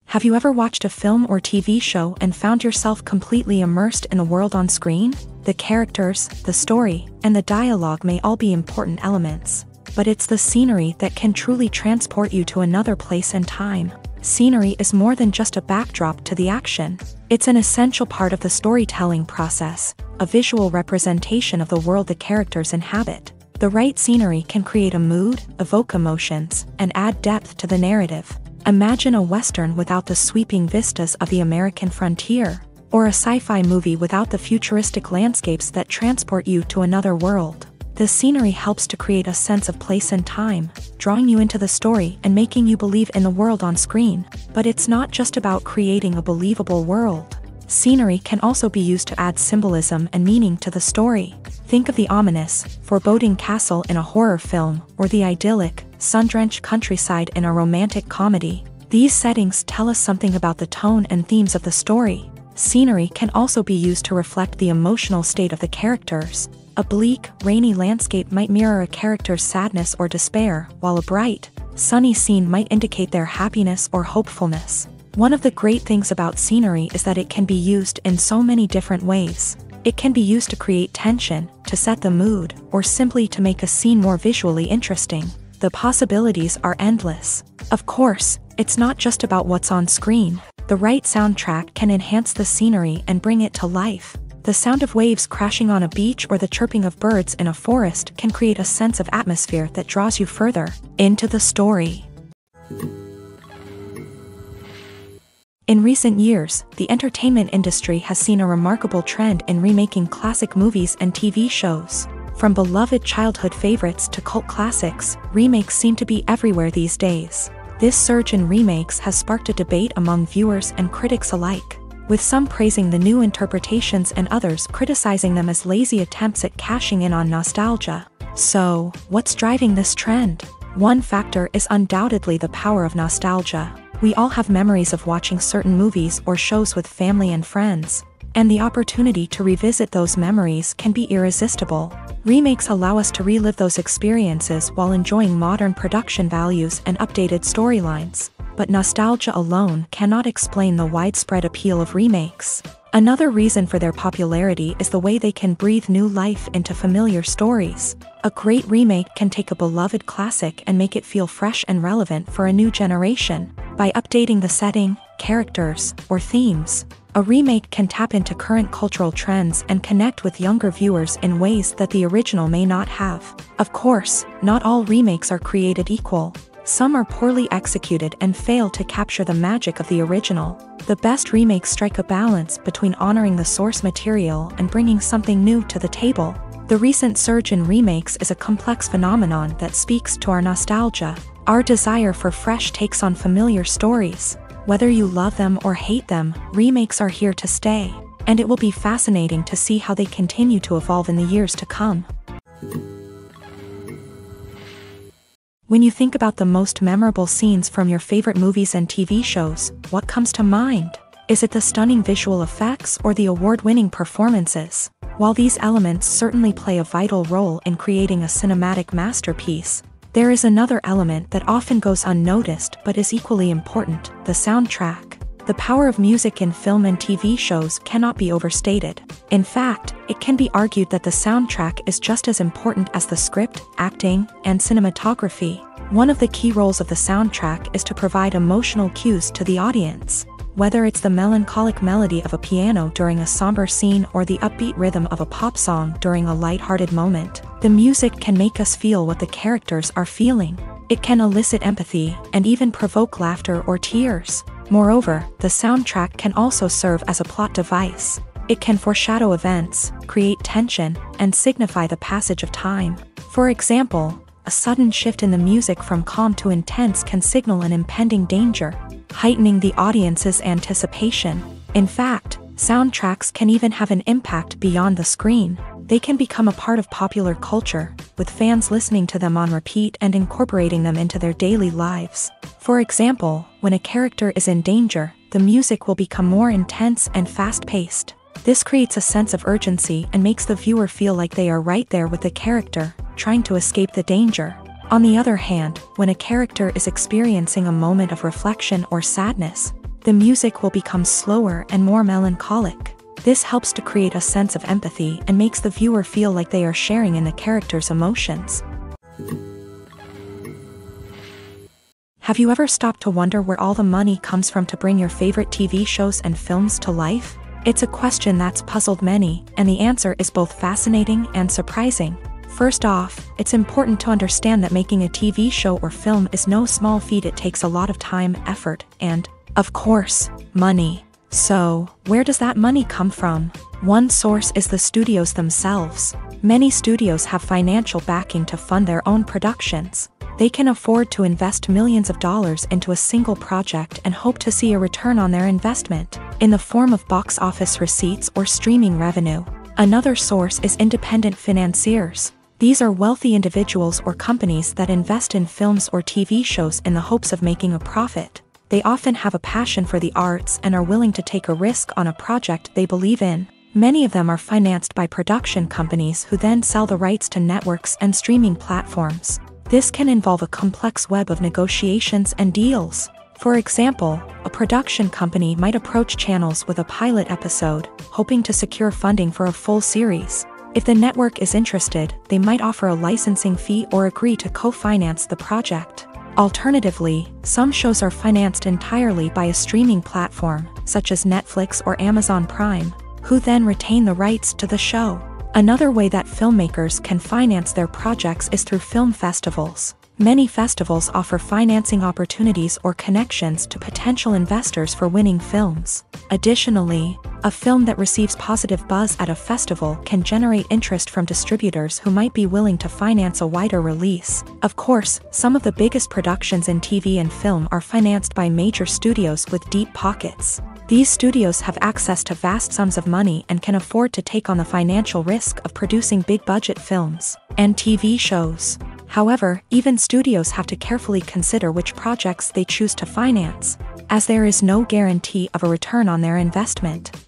Have you ever watched a film or TV show and found yourself completely immersed in the world on screen? The characters, the story, and the dialogue may all be important elements, but it's the scenery that can truly transport you to another place and time. Scenery is more than just a backdrop to the action. It's an essential part of the storytelling process, a visual representation of the world the characters inhabit. The right scenery can create a mood, evoke emotions, and add depth to the narrative. Imagine a Western without the sweeping vistas of the American frontier, or a sci-fi movie without the futuristic landscapes that transport you to another world. The scenery helps to create a sense of place and time, drawing you into the story and making you believe in the world on screen. But it's not just about creating a believable world. Scenery can also be used to add symbolism and meaning to the story. Think of the ominous, foreboding castle in a horror film, or the idyllic, sun-drenched countryside in a romantic comedy. These settings tell us something about the tone and themes of the story. Scenery can also be used to reflect the emotional state of the characters. A bleak, rainy landscape might mirror a character's sadness or despair, while a bright, sunny scene might indicate their happiness or hopefulness. One of the great things about scenery is that it can be used in so many different ways. It can be used to create tension, to set the mood, or simply to make a scene more visually interesting. The possibilities are endless. Of course, it's not just about what's on screen. The right soundtrack can enhance the scenery and bring it to life. The sound of waves crashing on a beach or the chirping of birds in a forest can create a sense of atmosphere that draws you further into the story. In recent years, the entertainment industry has seen a remarkable trend in remaking classic movies and TV shows. From beloved childhood favorites to cult classics, remakes seem to be everywhere these days. This surge in remakes has sparked a debate among viewers and critics alike, with some praising the new interpretations and others criticizing them as lazy attempts at cashing in on nostalgia. So, what's driving this trend? One factor is undoubtedly the power of nostalgia. We all have memories of watching certain movies or shows with family and friends, and the opportunity to revisit those memories can be irresistible. Remakes allow us to relive those experiences while enjoying modern production values and updated storylines. But nostalgia alone cannot explain the widespread appeal of remakes. Another reason for their popularity is the way they can breathe new life into familiar stories. A great remake can take a beloved classic and make it feel fresh and relevant for a new generation. By updating the setting, characters, or themes, a remake can tap into current cultural trends and connect with younger viewers in ways that the original may not have. Of course, not all remakes are created equal. Some are poorly executed and fail to capture the magic of the original. The best remakes strike a balance between honoring the source material and bringing something new to the table. The recent surge in remakes is a complex phenomenon that speaks to our nostalgia, our desire for fresh takes on familiar stories. Whether you love them or hate them, remakes are here to stay, and it will be fascinating to see how they continue to evolve in the years to come. When you think about the most memorable scenes from your favorite movies and TV shows, what comes to mind? Is it the stunning visual effects or the award-winning performances? While these elements certainly play a vital role in creating a cinematic masterpiece, there is another element that often goes unnoticed but is equally important: the soundtrack. The power of music in film and TV shows cannot be overstated. In fact, it can be argued that the soundtrack is just as important as the script, acting, and cinematography. One of the key roles of the soundtrack is to provide emotional cues to the audience. Whether it's the melancholic melody of a piano during a somber scene or the upbeat rhythm of a pop song during a lighthearted moment, the music can make us feel what the characters are feeling. It can elicit empathy and even provoke laughter or tears. Moreover, the soundtrack can also serve as a plot device. It can foreshadow events, create tension, and signify the passage of time. For example, a sudden shift in the music from calm to intense can signal an impending danger, heightening the audience's anticipation. In fact, soundtracks can even have an impact beyond the screen. They can become a part of popular culture, with fans listening to them on repeat and incorporating them into their daily lives. For example, when a character is in danger, the music will become more intense and fast-paced. This creates a sense of urgency and makes the viewer feel like they are right there with the character, trying to escape the danger. On the other hand, when a character is experiencing a moment of reflection or sadness, the music will become slower and more melancholic. This helps to create a sense of empathy and makes the viewer feel like they are sharing in the character's emotions. Have you ever stopped to wonder where all the money comes from to bring your favorite TV shows and films to life? It's a question that's puzzled many, and the answer is both fascinating and surprising. First off, it's important to understand that making a TV show or film is no small feat. It takes a lot of time, effort, and, of course, money. So, where does that money come from? One source is the studios themselves. Many studios have financial backing to fund their own productions. They can afford to invest millions of dollars into a single project and hope to see a return on their investment. in the form of box office receipts or streaming revenue. Another source is independent financiers. These are wealthy individuals or companies that invest in films or TV shows in the hopes of making a profit. They often have a passion for the arts and are willing to take a risk on a project they believe in. Many of them are financed by production companies who then sell the rights to networks and streaming platforms. This can involve a complex web of negotiations and deals. For example, a production company might approach channels with a pilot episode, hoping to secure funding for a full series. If the network is interested, they might offer a licensing fee or agree to co-finance the project. Alternatively, some shows are financed entirely by a streaming platform, such as Netflix or Amazon Prime, who then retain the rights to the show. Another way that filmmakers can finance their projects is through film festivals. Many festivals offer financing opportunities or connections to potential investors for winning films. Additionally, a film that receives positive buzz at a festival can generate interest from distributors who might be willing to finance a wider release. Of course, some of the biggest productions in TV and film are financed by major studios with deep pockets. These studios have access to vast sums of money and can afford to take on the financial risk of producing big-budget films and TV shows. However, even studios have to carefully consider which projects they choose to finance, as there is no guarantee of a return on their investment.